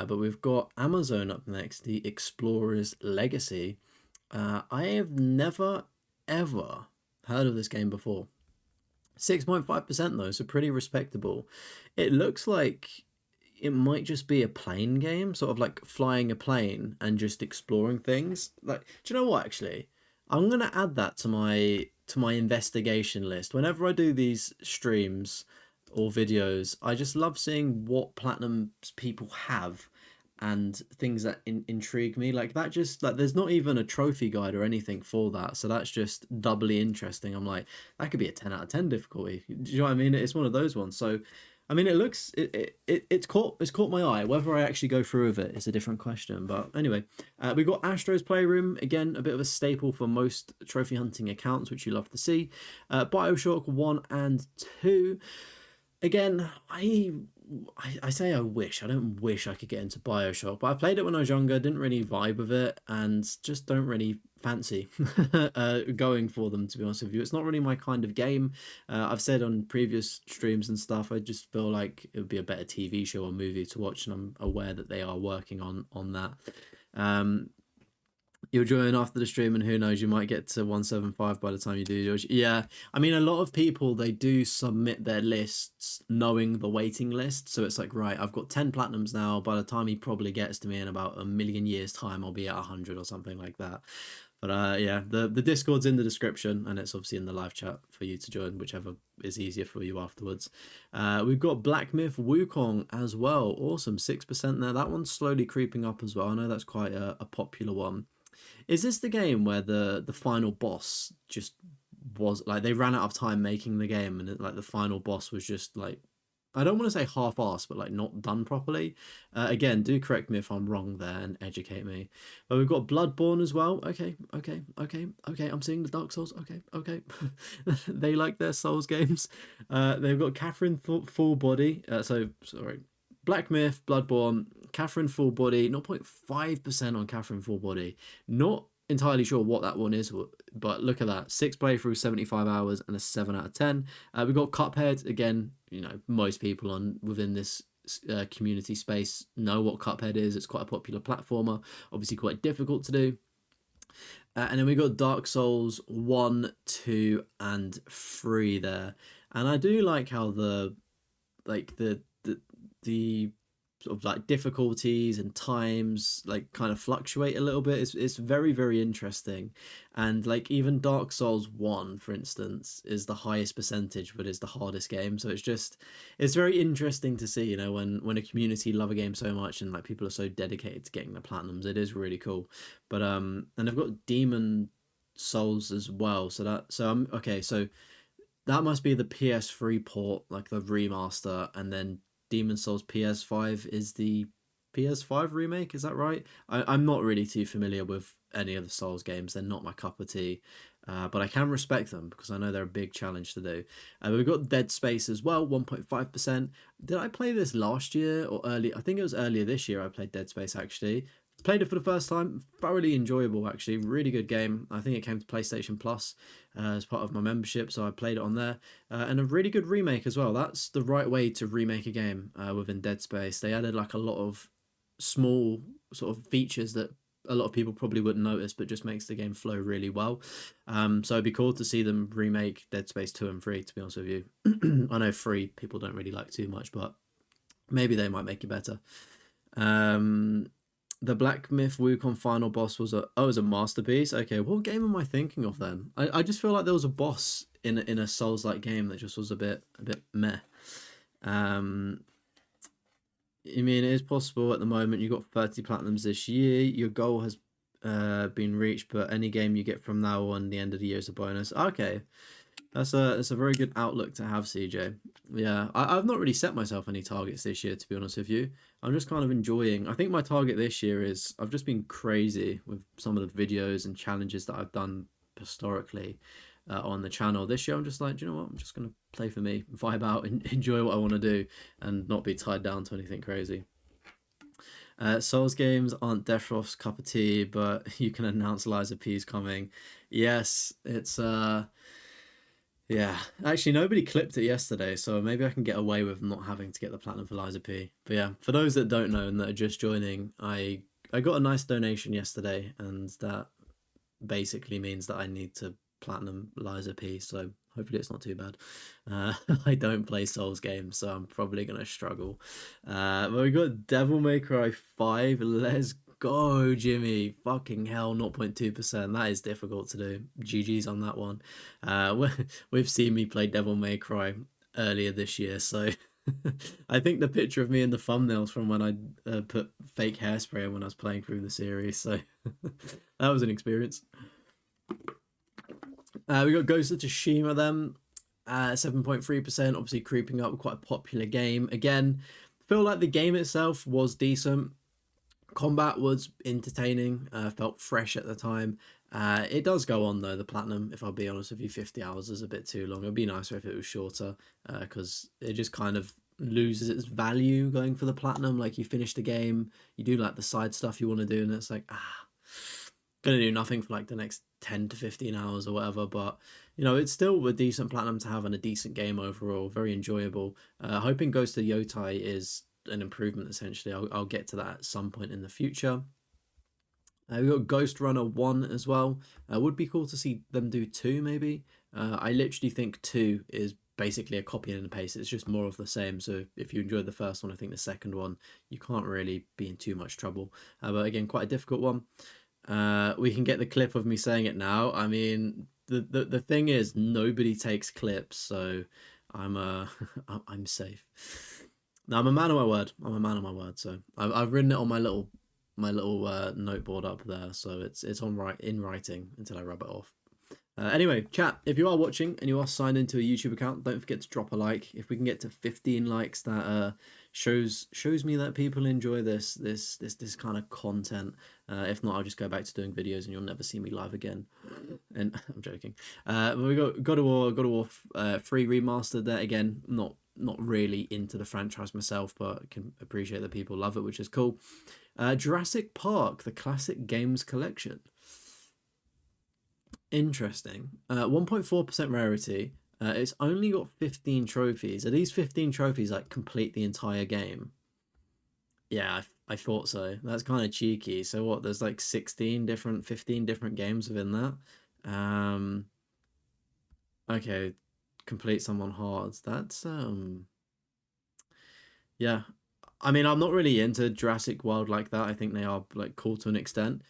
But we've got Amazon up next, the Explorer's Legacy. I have never, ever heard of this game before. 6.5% though, so pretty respectable. It looks like it might just be a plane game, sort of like flying a plane and just exploring things. Like, do you know what, actually? I'm gonna add that to my investigation list. Whenever I do these streams or videos, I just love seeing what platinums people have and things that intrigue me. Like that, just like there's not even a trophy guide or anything for that, so that's just doubly interesting. I'm like, that could be a 10 out of 10 difficulty. Do you know what I mean? It's one of those ones. So I mean, it looks it's caught my eye. Whether I actually go through with it is a different question. But anyway, we've got Astro's Playroom again, a bit of a staple for most trophy hunting accounts, which you love to see. Bioshock 1 and 2. Again, I say I wish. I don't wish I could get into Bioshock, but I played it when I was younger, didn't really vibe with it, and just don't really fancy going for them, to be honest with you. It's not really my kind of game. I've said on previous streams and stuff, I just feel like it would be a better TV show or movie to watch, and I'm aware that they are working on that. Um, You'll join after the stream, and who knows, you might get to 175 by the time you do, George. Yeah, I mean, a lot of people, they do submit their lists knowing the waiting list. So it's like, right, I've got 10 platinums now. By the time he probably gets to me in about a million years' time, I'll be at 100 or something like that. But yeah, the Discord's in the description, and it's obviously in the live chat for you to join, whichever is easier for you afterwards. We've got Black Myth Wukong as well. Awesome, 6% there. That one's slowly creeping up as well. I know that's quite a popular one. Is this the game where the final boss just was like they ran out of time making the game, and like the final boss was just like, I don't want to say half-assed, but like not done properly. Again, do correct me if I'm wrong there and educate me. But we've got Bloodborne as well. Okay, okay, okay, okay. I'm seeing the Dark Souls. Okay, okay. They like their Souls games. They've got Catherine Full Body. So sorry, Black Myth, Bloodborne, Catherine Full Body, 0.5% on Catherine Full Body. Not entirely sure what that one is, but look at that. 6 playthroughs, 75 hours, and a 7 out of 10. We've got Cuphead. Again, you know, most people on within this community space know what Cuphead is. It's quite a popular platformer, obviously quite difficult to do. And then we got Dark Souls 1, 2, and 3 there. And I do like how the sort of like difficulties and times like kind of fluctuate a little bit. It's very, very interesting. And like even Dark Souls 1, for instance, is the highest percentage, but it's the hardest game. So it's very interesting to see, you know, when a community love a game so much and like people are so dedicated to getting the platinums. It is really cool. But and I've got Demon Souls as well. So I'm okay, so that must be the PS3 port, like the remaster, and then Demon Souls PS5 is the PS5 remake. Is that right? I'm not really too familiar with any of the Souls games. They're not my cup of tea. But I can respect them because I know they're a big challenge to do. We've got Dead Space as well, 1.5%. Did I play this last year or early? I think it was earlier this year I played Dead Space actually. Played it for the first time, thoroughly enjoyable actually, really good game. I think it came to PlayStation Plus as part of my membership, so I played it on there. And a really good remake as well. That's the right way to remake a game within Dead Space. They added like a lot of small sort of features that a lot of people probably wouldn't notice, but just makes the game flow really well. So it'd be cool to see them remake Dead Space 2 and 3, to be honest with you. I know 3 people don't really like too much, but maybe they might make it better. The Black Myth Wukong final boss was a masterpiece. Okay, what game am I thinking of then? I just feel like there was a boss in a Souls-like game that just was a bit meh. I mean, it is possible at the moment. You got 30 platinums this year. Your goal has been reached, but any game you get from now on the end of the year is a bonus. Okay, that's a very good outlook to have, CJ. Yeah, I've not really set myself any targets this year, to be honest with you. I'm just kind of enjoying. I think my target this year is I've just been crazy with some of the videos and challenges that I've done historically on the channel. This year, I'm just like, do you know what? I'm just gonna play for me, vibe out, and enjoy what I want to do, and not be tied down to anything crazy. Souls games aren't Deathroff's cup of tea, but you can announce Liza P's coming. Yes, it's yeah, actually nobody clipped it yesterday, so maybe I can get away with not having to get the platinum for Liza P. But yeah, for those that don't know and that are just joining, I got a nice donation yesterday, and that basically means that I need to platinum Liza P, so hopefully it's not too bad. I don't play Souls games, so I'm probably going to struggle. But we got Devil May Cry 5, let's go, Jimmy. Fucking hell, 0.2%. That is difficult to do. GG's on that one. We've seen me play Devil May Cry earlier this year, so I think the picture of me in the thumbnails from when I put fake hairspray on when I was playing through the series, so that was an experience. We got Ghost of Tsushima then, 7.3%, obviously creeping up, quite a popular game. Again, feel like the game itself was decent. Combat was entertaining, felt fresh at the time. It does go on though, the platinum, if I'll be honest with you. 50 hours is a bit too long. It'd be nicer if it was shorter, because it just kind of loses its value going for the platinum. Like, you finish the game, you do like the side stuff you want to do, and it's like, gonna do nothing for like the next 10 to 15 hours or whatever. But you know, it's still a decent platinum to have and a decent game overall, very enjoyable. Hoping Ghost of Yotai is an improvement. Essentially, I'll get to that at some point in the future. We got Ghost Runner 1 as well. Would be cool to see them do 2 maybe. I literally think 2 is basically a copy and paste. It's just more of the same. So if you enjoyed the first one, I think the second one you can't really be in too much trouble. But again, quite a difficult one. We can get the clip of me saying it now. I mean, the thing is, nobody takes clips, so I'm I'm safe. Now, I'm a man of my word. I'm a man of my word. So I've written it on my little noteboard up there. So it's in writing until I rub it off. Anyway, chat, if you are watching and you are signed into a YouTube account, don't forget to drop a like. If we can get to 15 likes, that shows me that people enjoy this kind of content. If not, I'll just go back to doing videos and you'll never see me live again. And I'm joking. But we got God of War 3 remastered there. Again, not really into the franchise myself, but can appreciate that people love it, which is cool. Jurassic Park, the classic games collection. Interesting. 1.4% rarity. It's only got 15 trophies. Are these 15 trophies like complete the entire game? Yeah, I thought so. That's kind of cheeky. So what? There's like 15 different games within that. Okay, complete someone hard. That's yeah. I mean, I'm not really into Jurassic World like that. I think they are like cool to an extent.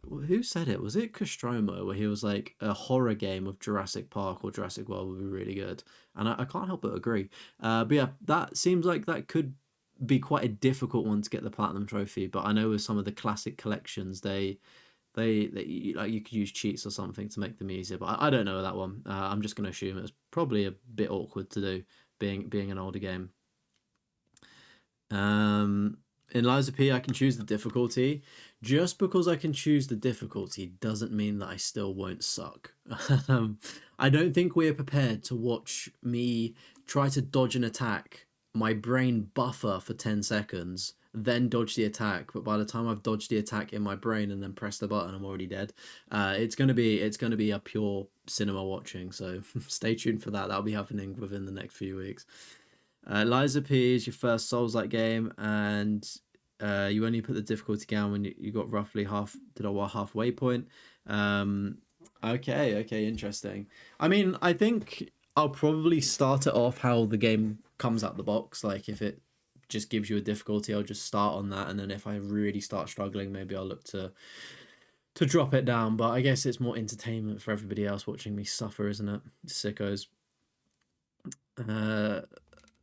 Who said it? Was it Nostromo, where he was like, a horror game of Jurassic Park or Jurassic World would be really good, and I can't help but agree. But yeah, that seems like that could be quite a difficult one to get the platinum trophy. But I know with some of the classic collections, they like, you could use cheats or something to make them easier. But I don't know that one. I'm just gonna assume it was probably a bit awkward to do, being an older game. In Lies of P, I can choose the difficulty. Just because I can choose the difficulty doesn't mean that I still won't suck. I don't think we're prepared to watch me try to dodge an attack, my brain buffer for 10 seconds, then dodge the attack. But by the time I've dodged the attack in my brain and then press the button, I'm already dead. It's gonna be a pure cinema watching. So stay tuned for that. That'll be happening within the next few weeks. Lies of P is your first Souls-like game, and you only put the difficulty down when you got roughly halfway point. Okay, interesting. I mean, I think I'll probably start it off how the game comes out the box. Like, if it just gives you a difficulty, I'll just start on that, and then if I really start struggling, maybe I'll look to drop it down. But I guess it's more entertainment for everybody else watching me suffer, isn't it? Sickos.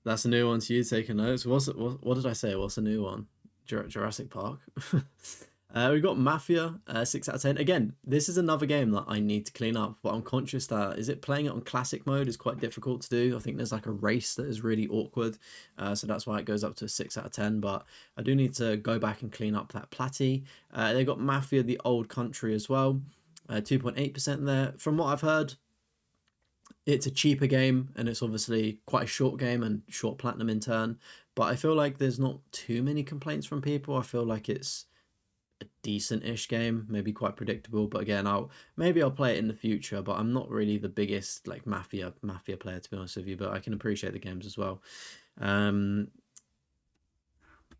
That's a new one to you, taking notes. What did I say? What's a new one? Jurassic Park. We got Mafia, 6 out of 10. Again, this is another game that I need to clean up, but I'm conscious that playing it on classic mode is quite difficult to do. I think there's like a race that is really awkward, so that's why it goes up to a 6 out of 10. But I do need to go back and clean up that platty. They got Mafia: The Old Country as well, 2.8% there. From what I've heard, it's a cheaper game, and it's obviously quite a short game and short platinum in turn. But I feel like there's not too many complaints from people. I feel like it's a decent-ish game, maybe quite predictable. But again, I'll play it in the future. But I'm not really the biggest like Mafia player, to be honest with you. But I can appreciate the games as well.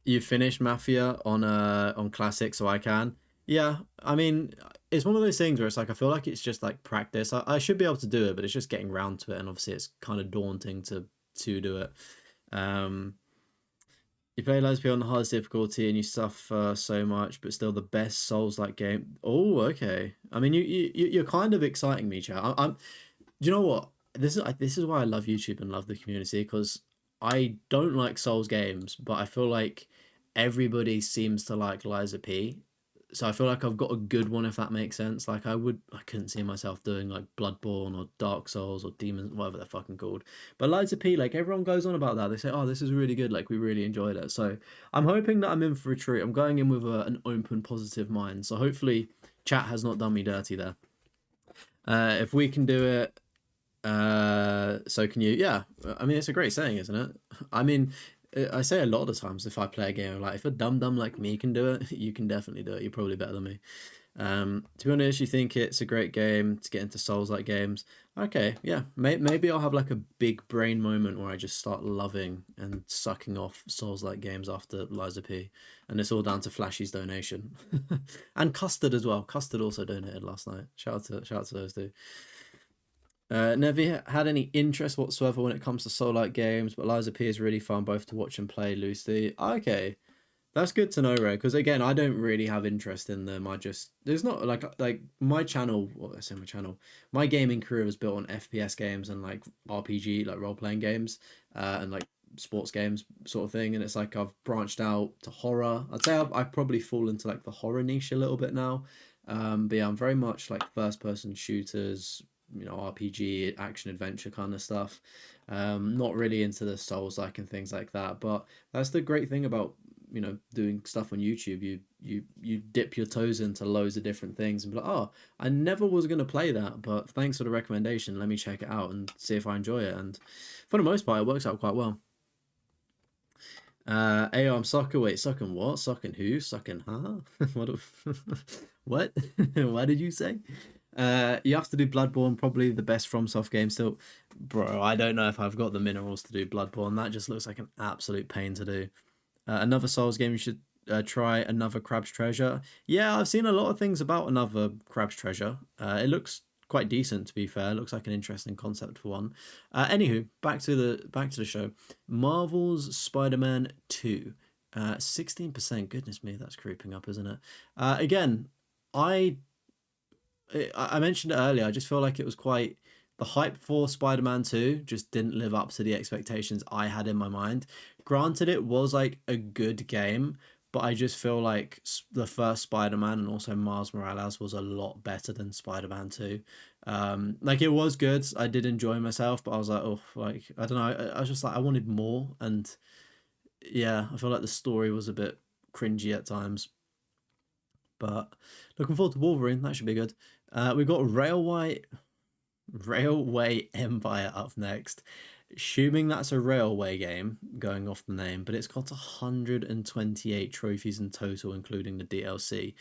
You finished Mafia on classic, so I can. Yeah, I mean, it's one of those things where it's like, I feel like it's just like practice. I should be able to do it, but it's just getting around to it, and obviously it's kind of daunting to do it. You play Lies of P on the hardest difficulty and you suffer so much, but still the best Souls-like game. Oh, okay. I mean, you're kind of exciting me, chat. I'm. Do you know what? This is why I love YouTube and love the community, because I don't like Souls games, but I feel like everybody seems to like Lies of P. So I feel like I've got a good one, if that makes sense. Like I couldn't see myself doing like Bloodborne or Dark Souls or Demons, whatever they're fucking called. But Lies of P, like everyone goes on about that. They say, "Oh, this is really good. Like we really enjoyed it." So I'm hoping that I'm in for a treat. I'm going in with an open, positive mind. So hopefully, chat has not done me dirty there. If we can do it, so can you? Yeah, I mean it's a great saying, isn't it? I mean, I say a lot of times if I play a game, like if a dumb like me can do it, you can definitely do it. You're probably better than me. To be honest, you think it's a great game to get into Souls-like games. Okay, yeah, maybe I'll have like a big brain moment where I just start loving and sucking off Souls-like games after Lies of P, and it's all down to Flashy's donation, and Custard as well. Custard also donated last night. Shout out to those two. Never had any interest whatsoever when it comes to Soul-like games, but Lies of P is really fun both to watch and play loosely. Okay, that's good to know, Ray. Because again, I don't really have interest in them. I just there's not like my channel. What I say my channel. My gaming career was built on FPS games and like RPG, like role playing games, and like sports games sort of thing. And it's like I've branched out to horror. I'd say I probably fall into like the horror niche a little bit now. But yeah, I'm very much like first person shooters, RPG, action adventure kind of stuff. Not really into the Souls like and things like that. But that's the great thing about doing stuff on YouTube. You dip your toes into loads of different things and be like, oh, I never was gonna play that, but thanks for the recommendation. Let me check it out and see if I enjoy it. And for the most part, it works out quite well. Ayo, I'm sucking. Wait, sucking what? Sucking who? Sucking huh? what? What? What did you say? You have to do Bloodborne, probably the best FromSoft game still. Bro, I don't know if I've got the minerals to do Bloodborne. That just looks like an absolute pain to do. Another Souls game you should try, Another Crab's Treasure. Yeah, I've seen a lot of things about Another Crab's Treasure. It looks quite decent, to be fair. It looks like an interesting concept for one. Anywho, back to the show. Marvel's Spider-Man 2. 16%. Goodness me, that's creeping up, isn't it? Again, I I mentioned it earlier. I just feel like it was quite the hype for Spider-Man 2 just didn't live up to the expectations I had in my mind. Granted, it was like a good game, but I just feel like the first Spider-Man and also Miles Morales was a lot better than Spider-Man 2. Like it was good. I did enjoy myself, but I was like, oh, like I don't know. I was just like I wanted more, and yeah, I feel like the story was a bit cringy at times. But looking forward to Wolverine. That should be good. We've got Railway Empire up next. Assuming that's a railway game, going off the name, but it's got 128 trophies in total, including the DLC.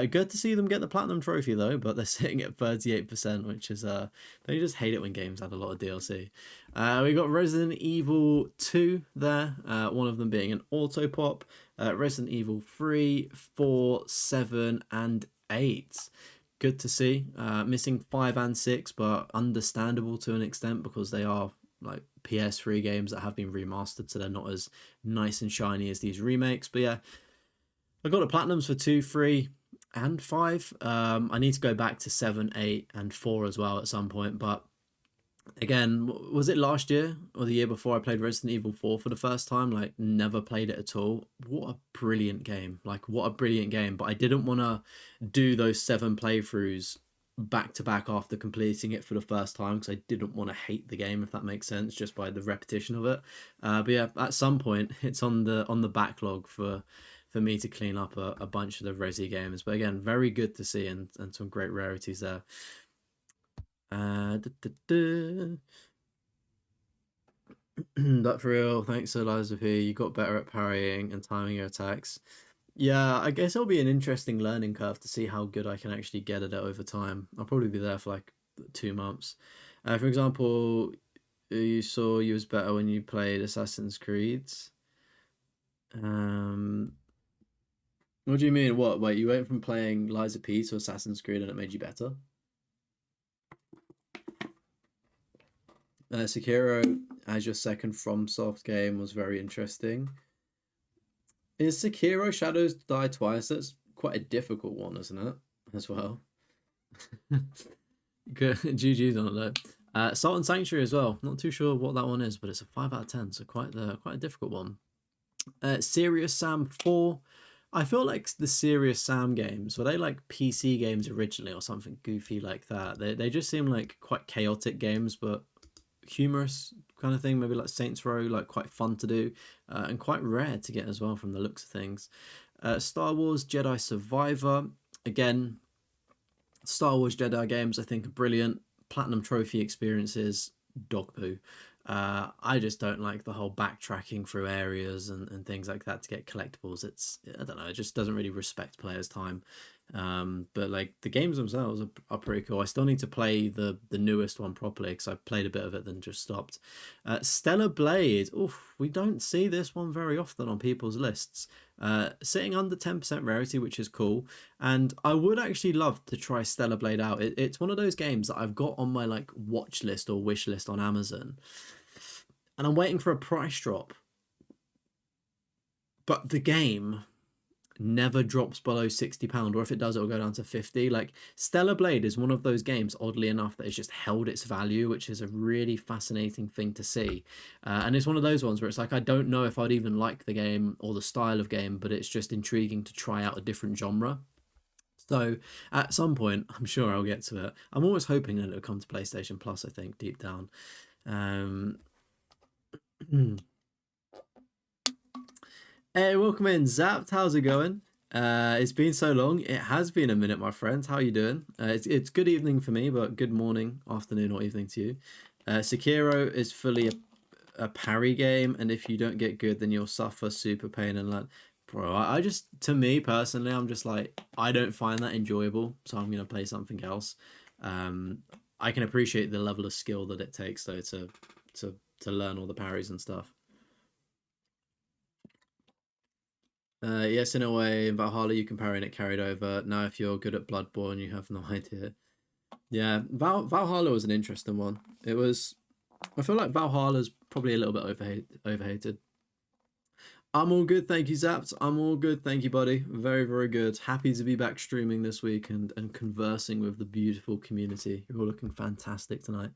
Good to see them get the platinum trophy though, but they're sitting at 38%, which is they just hate it when games add a lot of DLC. We got Resident Evil 2 there, one of them being an auto pop. Resident Evil 3, 4, 7, and 8. Good to see. Missing 5 and 6, but understandable to an extent because they are like PS3 games that have been remastered, so they're not as nice and shiny as these remakes. But yeah, I got the platinums for 2, 3, and 5. I need to go back to 7, 8, and 4 as well at some point, but again, was it last year or the year before I played Resident Evil 4 for the first time? Like, never played it at all. What a brilliant game. Like, what a brilliant game. But I didn't want to do those 7 playthroughs back to back after completing it for the first time because I didn't want to hate the game, if that makes sense, just by the repetition of it. But yeah, at some point, it's on the backlog for me to clean up a bunch of the Resi games. But again, very good to see and some great rarities there. That for real. Thanks, Eliza P. You got better at parrying and timing your attacks. Yeah, I guess it'll be an interesting learning curve to see how good I can actually get at it over time. I'll probably be there for like 2 months. For example, you saw you was better when you played Assassin's Creed. Um, what do you mean? What? Wait, you went from playing Liza P to Assassin's Creed and it made you better? Sekiro as your second FromSoft game was very interesting. Is Sekiro Shadows Die Twice? That's quite a difficult one, isn't it? As well. Good. GG's on it though. Salt and Sanctuary as well. Not too sure what that one is, but it's a 5 out of 10, so quite a difficult one. Serious Sam 4. I feel like the Serious Sam games, were they like PC games originally or something goofy like that? They just seem like quite chaotic games, but humorous kind of thing. Maybe like Saints Row, like quite fun to do, and quite rare to get as well from the looks of things. Star Wars Jedi Survivor. Again, Star Wars Jedi games I think are brilliant. Platinum trophy experiences, dog poo. I just don't like the whole backtracking through areas and things like that to get collectibles. I don't know, it just doesn't really respect players' time. But like the games themselves are pretty cool. I still need to play the newest one properly because I played a bit of it then just stopped. Stellar Blade. Oof, we don't see this one very often on people's lists. Sitting under 10% rarity, which is cool. And I would actually love to try Stellar Blade out. It's one of those games that I've got on my like watch list or wish list on Amazon, and I'm waiting for a price drop. But the game never drops below £60, or if it does, it'll go down to 50. Like Stellar Blade is one of those games, oddly enough, that has just held its value, which is a really fascinating thing to see. And it's one of those ones where it's like I don't know if I'd even like the game or the style of game, but it's just intriguing to try out a different genre. So at some point, I'm sure I'll get to it. I'm always hoping that it'll come to PlayStation Plus, I think, deep down. Um, Hey, welcome in, Zapped. How's it going? It's been so long. It has been a minute, my friends. How are you doing? It's good evening for me, but good morning, afternoon, or evening to you. Sekiro is fully a parry game, and if you don't get good, then you'll suffer super pain and like, bro. I just, to me personally, I'm just like, I don't find that enjoyable, so I'm gonna play something else. Um, I can appreciate the level of skill that it takes though to learn all the parries and stuff. Yes, in a way, in Valhalla you can parry and it carried over. Now, if you're good at Bloodborne, you have no idea. Yeah, Valhalla was an interesting one. It was. I feel like Valhalla's probably a little bit overhated. I'm all good, thank you, Zapped. I'm all good, thank you, buddy. Very, very good. Happy to be back streaming this week and conversing with the beautiful community. You're all looking fantastic tonight.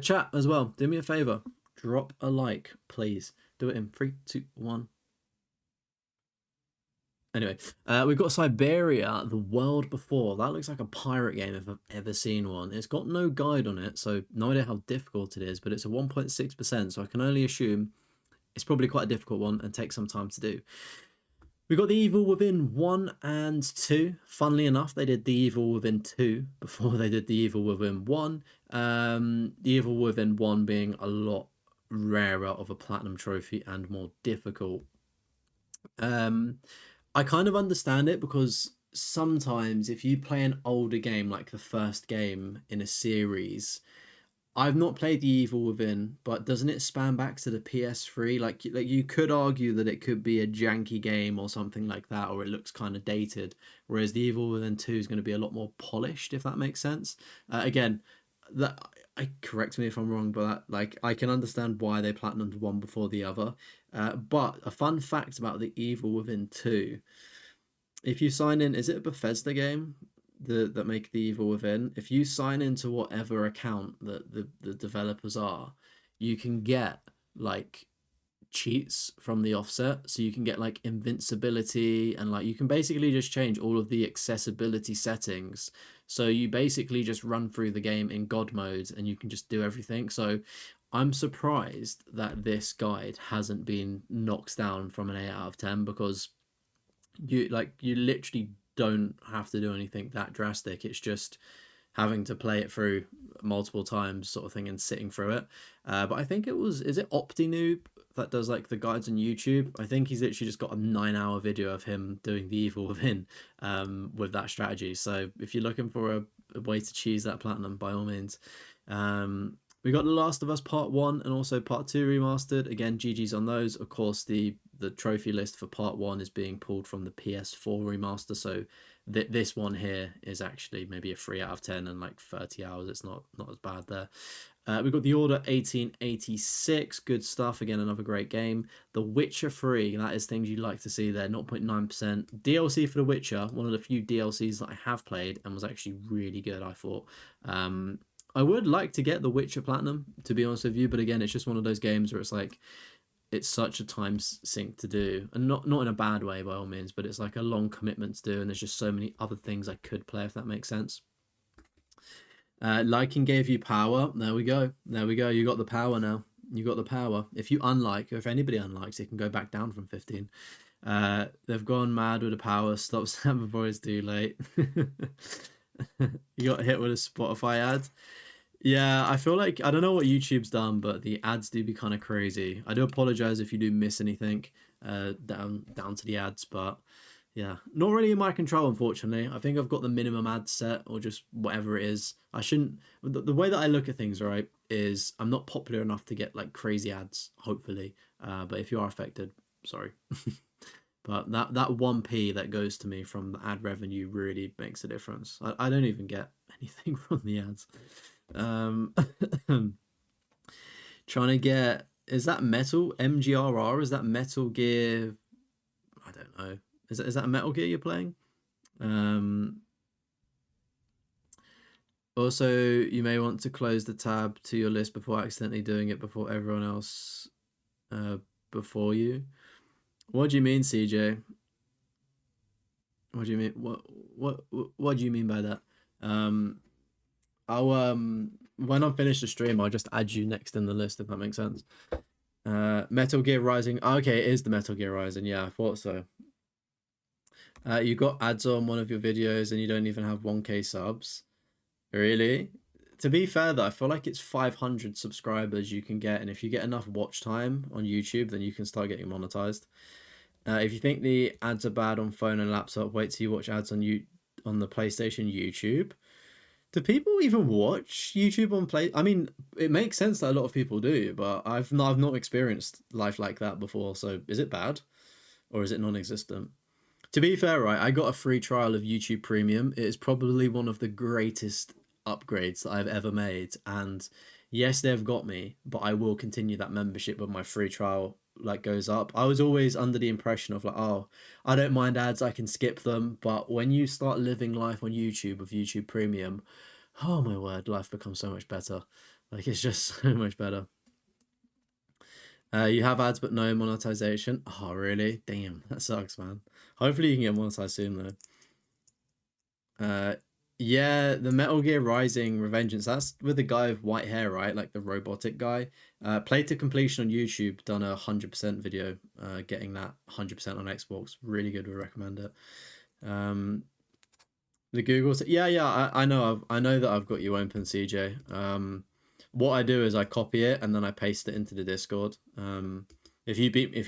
Chat as well. Do me a favor. Drop a like, please. Do it in 3, 2, 1. Anyway, we've got Siberia, The World Before. That looks like a pirate game if I've ever seen one. It's got no guide on it, so no idea how difficult it is, but it's a 1.6%, so I can only assume it's probably quite a difficult one and takes some time to do. We've got The Evil Within 1 and 2. Funnily enough, they did The Evil Within 2 before they did The Evil Within 1. The Evil Within 1 being a lot rarer of a platinum trophy and more difficult. I kind of understand it because sometimes if you play an older game like the first game in a series, I've not played The Evil Within, but doesn't it span back to the PS3? Like you could argue that it could be a janky game or something like that, or it looks kind of dated, whereas The Evil Within 2 is going to be a lot more polished, if that makes sense. Again, that I correct me if I'm wrong, but like I can understand why they platinumed one before the other. But a fun fact about The Evil Within 2, if you sign in, is it a Bethesda game that make The Evil Within? If you sign into whatever account that the developers are, you can get like cheats from the offset, so you can get like invincibility, and like you can basically just change all of the accessibility settings, so you basically just run through the game in god mode and you can just do everything. So I'm surprised that this guide hasn't been knocked down from an 8 out of 10, because you literally don't have to do anything that drastic. It's just having to play it through multiple times sort of thing and sitting through it. But I think is it OptiNoob that does like the guides on YouTube? I think he's literally just got a 9-hour video of him doing The Evil Within with that strategy. So if you're looking for a way to cheese that platinum, by all means. We got The Last of Us Part 1 and also Part 2 remastered. Again, GG's on those. Of course, the trophy list for Part 1 is being pulled from the PS4 remaster, so This one here is actually maybe a 3 out of 10 and like 30 hours. It's not as bad there. We've got The Order 1886. Good stuff. Again, another great game. The Witcher 3. That is things you'd like to see there. 0.9%. DLC for The Witcher. One of the few DLCs that I have played and was actually really good, I thought. I would like to get The Witcher Platinum, to be honest with you. But again, it's just one of those games where it's like, it's such a time sink to do. And not in a bad way, by all means. But it's like a long commitment to do. And there's just so many other things I could play, if that makes sense. Liking gave you power. There we go. There we go. You got the power now. You got the power. If you unlike, or if anybody unlikes, it can go back down from 15. They've gone mad with the power. Stop Sam before it's too late. You got hit with a Spotify ad. Yeah, I feel like, I don't know what YouTube's done, but the ads do be kind of crazy. I do apologize if you do miss anything down to the ads, but yeah, not really in my control, unfortunately. I think I've got the minimum ad set, or just whatever it is. I shouldn't. The way that I look at things, right, is I'm not popular enough to get like crazy ads, hopefully. But if you are affected, sorry. But that 1p that goes to me from the ad revenue really makes a difference. I don't even get anything from the ads. Trying to get, is that Metal MGRR? Is that Metal Gear? I don't know. Is that a Metal Gear you're playing? Also, you may want to close the tab to your list before accidentally doing it before everyone else before you. What do you mean, CJ? What do you mean? What do you mean by that? I'll when I finish the stream, I'll just add you next in the list, if that makes sense. Metal Gear Rising. Okay, it is the Metal Gear Rising. Yeah, I thought so. You got ads on one of your videos and you don't even have 1k subs. Really? To be fair though, I feel like it's 500 subscribers you can get, and if you get enough watch time on YouTube, then you can start getting monetized. If you think the ads are bad on phone and laptop, wait till you watch ads on the PlayStation YouTube. Do people even watch YouTube on Play? I mean, it makes sense that a lot of people do, but I've not experienced life like that before. So is it bad, or is it non-existent? To be fair, right, I got a free trial of YouTube Premium. It is probably one of the greatest upgrades that I've ever made. And yes, they've got me, but I will continue that membership when my free trial like goes up. I was always under the impression of like, oh, I don't mind ads, I can skip them. But when you start living life on YouTube with YouTube Premium, oh my word, life becomes so much better. Like, it's just so much better. You have ads but no monetization. Oh, really? Damn, that sucks, man. Hopefully you can get monetized soon, though. Yeah, the Metal Gear Rising Revengeance. That's with the guy with white hair, right? Like the robotic guy. Played to completion on YouTube. Done a 100% video. Getting that 100% on Xbox. Really good. Would recommend it. The Google. Yeah. I know. I know that I've got you open, CJ. What I do is I copy it and then I paste it into the Discord. If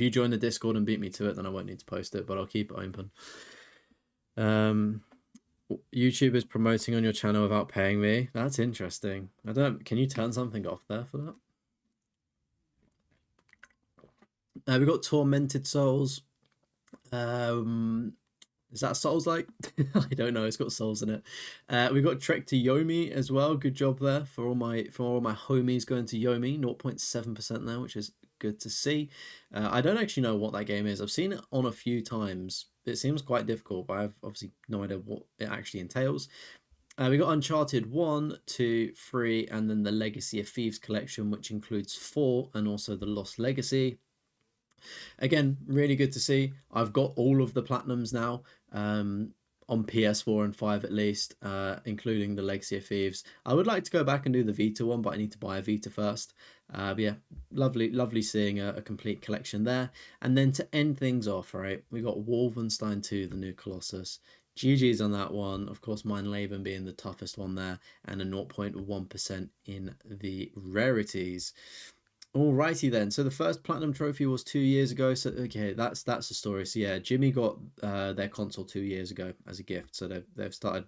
you join the Discord and beat me to it, then I won't need to post it, but I'll keep it open. YouTube is promoting on your channel without paying me. That's interesting. Can you turn something off there for that? We got Tormented Souls. Is that Souls like? I don't know. It's got souls in it. We got Trek to Yomi as well. Good job there for all my homies going to Yomi. 0.7% there, which is good to see. I don't actually know what that game is. I've seen it on a few times. It seems quite difficult, but I have obviously no idea what it actually entails. We got Uncharted 1, 2, 3, and then the Legacy of Thieves collection, which includes 4 and also the Lost Legacy. Again, really good to see. I've got all of the platinums now on PS4 and 5 at least, including the Legacy of Thieves. I would like to go back and do the Vita one, but I need to buy a Vita first. But yeah, lovely seeing a complete collection there. And then to end things off, right, we got Wolfenstein 2, the new Colossus. GG's on that one. Of course, Mein Leben being the toughest one there, and a 0.1% in the rarities. Alrighty then. So the first platinum trophy was 2 years ago. So okay, that's the story. So yeah, Jimmy got their console 2 years ago as a gift. So they've started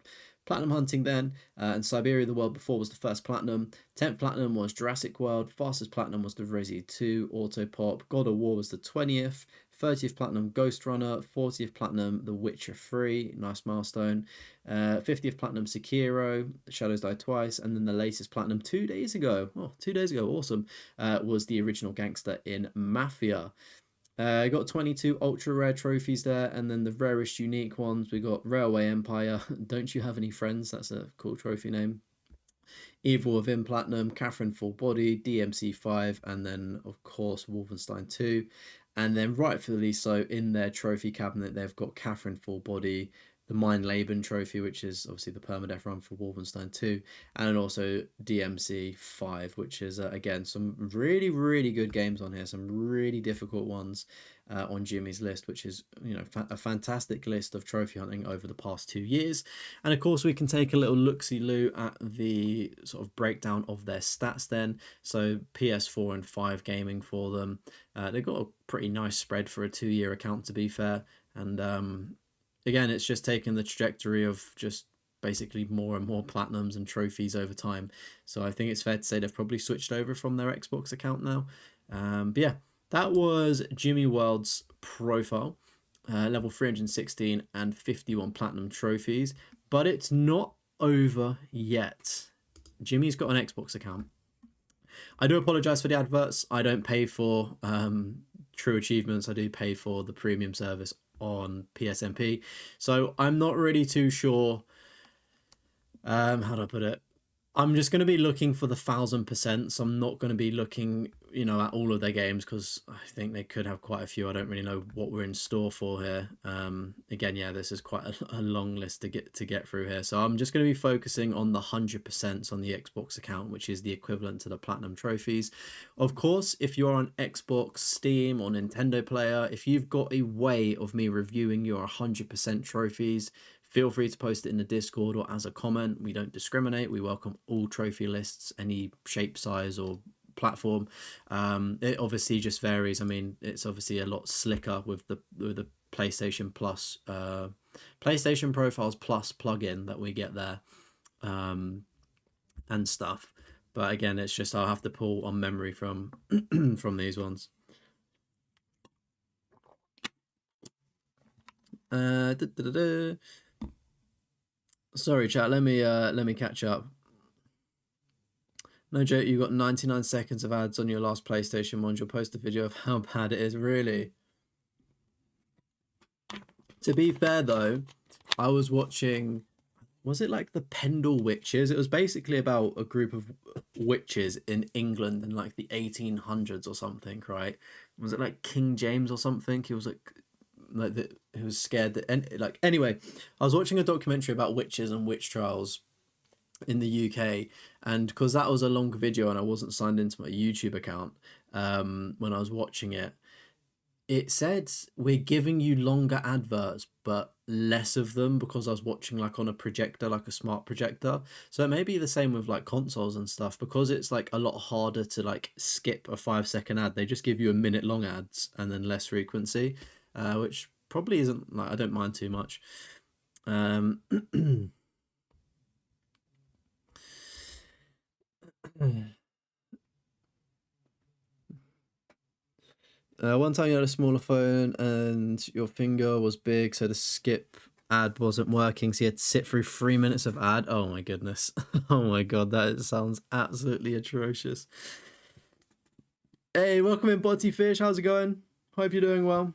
Platinum Hunting then, and Siberia the World Before was the first platinum. 10th platinum was Jurassic World. Fastest platinum was the Resi 2 Autopop. God of War was the 20th. 30th platinum Ghost Runner. 40th platinum The Witcher 3, nice milestone. 50th platinum Sekiro, Shadows Die Twice, and then the latest platinum 2 days ago. Oh, 2 days ago, awesome. Was the original gangster in Mafia. Got 22 ultra rare trophies there, and then the rarest unique ones we got Railway Empire. Don't You Have Any Friends? That's a cool trophy name. Evil Within Platinum, Catherine Full Body, DMC 5, and then of course Wolfenstein 2. And then rightfully so, in their trophy cabinet they've got Catherine Full Body, the Mein Leben trophy, which is obviously the permadeath run for Wolfenstein 2, and also DMC 5, which is again some really, really good games on here, some really difficult ones on Jimmy's list, which is, you know, a fantastic list of trophy hunting over the past 2 years. And of course we can take a little look-see-loo at the sort of breakdown of their stats then. So PS4 and 5 gaming for them. They've got a pretty nice spread for a 2-year account, to be fair. And again, it's just taken the trajectory of just basically more and more platinums and trophies over time. So I think it's fair to say they've probably switched over from their Xbox account now. But yeah, that was JimmieWorld's profile. Level 316 and 51 platinum trophies. But it's not over yet. Jimmy's got an Xbox account. I do apologize for the adverts. I don't pay for True Achievements. I do pay for the premium service on PSNP. So I'm not really too sure, how do I put it? I'm just going to be looking for the 1000%. So I'm not going to be looking, you know, at all of their games, because I think they could have quite a few. I don't really know what we're in store for here. Again, yeah, this is quite a long list to get through here. So I'm just going to be focusing on the 100% on the Xbox account, which is the equivalent to the platinum trophies. Of course, if you're on Xbox, Steam, or Nintendo Player, if you've got a way of me reviewing your 100% trophies, feel free to post it in the Discord or as a comment. We don't discriminate. We welcome all trophy lists, any shape, size, or platform. It obviously just varies. I mean, it's obviously a lot slicker with the PlayStation Plus, PlayStation Profiles Plus plugin that we get there, and stuff. But again, it's just I'll have to pull on memory from from these ones. Sorry, chat. Let me catch up. No joke, you got 99 seconds of ads on your last PlayStation one. You'll post a video of how bad it is. Really? To be fair though, I was watching, was it like the Pendle Witches? It was basically about a group of witches in England in like the 1800s or something, right? Was it like King James or something? He was like he was scared that, and like, anyway, I was watching a documentary about witches and witch trials in the UK, and because that was a long video and I wasn't signed into my YouTube account when I was watching it, it said we're giving you longer adverts but less of them, because I was watching like on a projector, like a smart projector. So it may be the same with like consoles and stuff, because it's like a lot harder to like skip a 5-second ad. They just give you a minute long ads and then less frequency, which probably isn't, like, I don't mind too much. One time you had a smaller phone and your finger was big, so the skip ad wasn't working, so you had to sit through 3 minutes of ad. Oh my goodness. Oh my god, that sounds absolutely atrocious. Hey, welcome in, Botty Fish. How's it going? Hope you're doing well.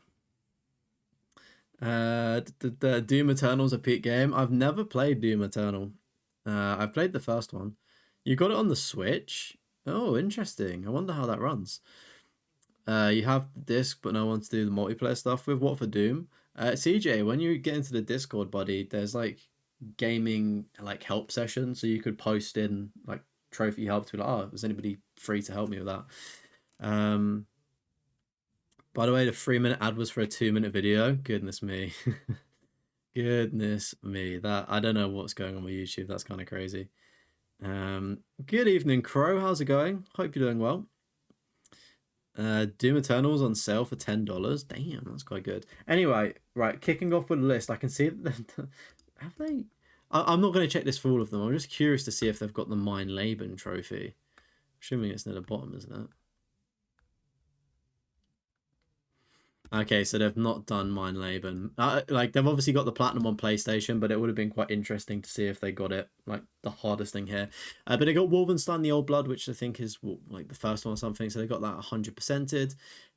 The Doom Eternal's a peak game. I've never played Doom Eternal. I've played the first one. You got it on the Switch? Oh, interesting. I wonder how that runs. You have the disc, but no one to do the multiplayer stuff with. What for Doom? CJ, when you get into the Discord, buddy, there's like gaming like help sessions, so you could post in like trophy help to be like, oh, is anybody free to help me with that? By the way, the 3-minute ad was for a 2-minute video. Goodness me. Goodness me. That, I don't know what's going on with YouTube. That's kind of crazy. Good evening, Crow. How's it going? Hope you're doing well. Doom Eternal's on sale for $10. Damn, that's quite good. Anyway, right, kicking off with the list. I can see that have they? I'm not going to check this for all of them. I'm just curious to see if they've got the Mine Laban trophy. Assuming it's near the bottom, isn't it? Okay, so they've not done Mine Laban. Like they've obviously got the platinum on PlayStation, but it would have been quite interesting to see if they got it. Like the hardest thing here, but they got Wolfenstein: The Old Blood, which I think is like the first one or something. So they got that 100%ed.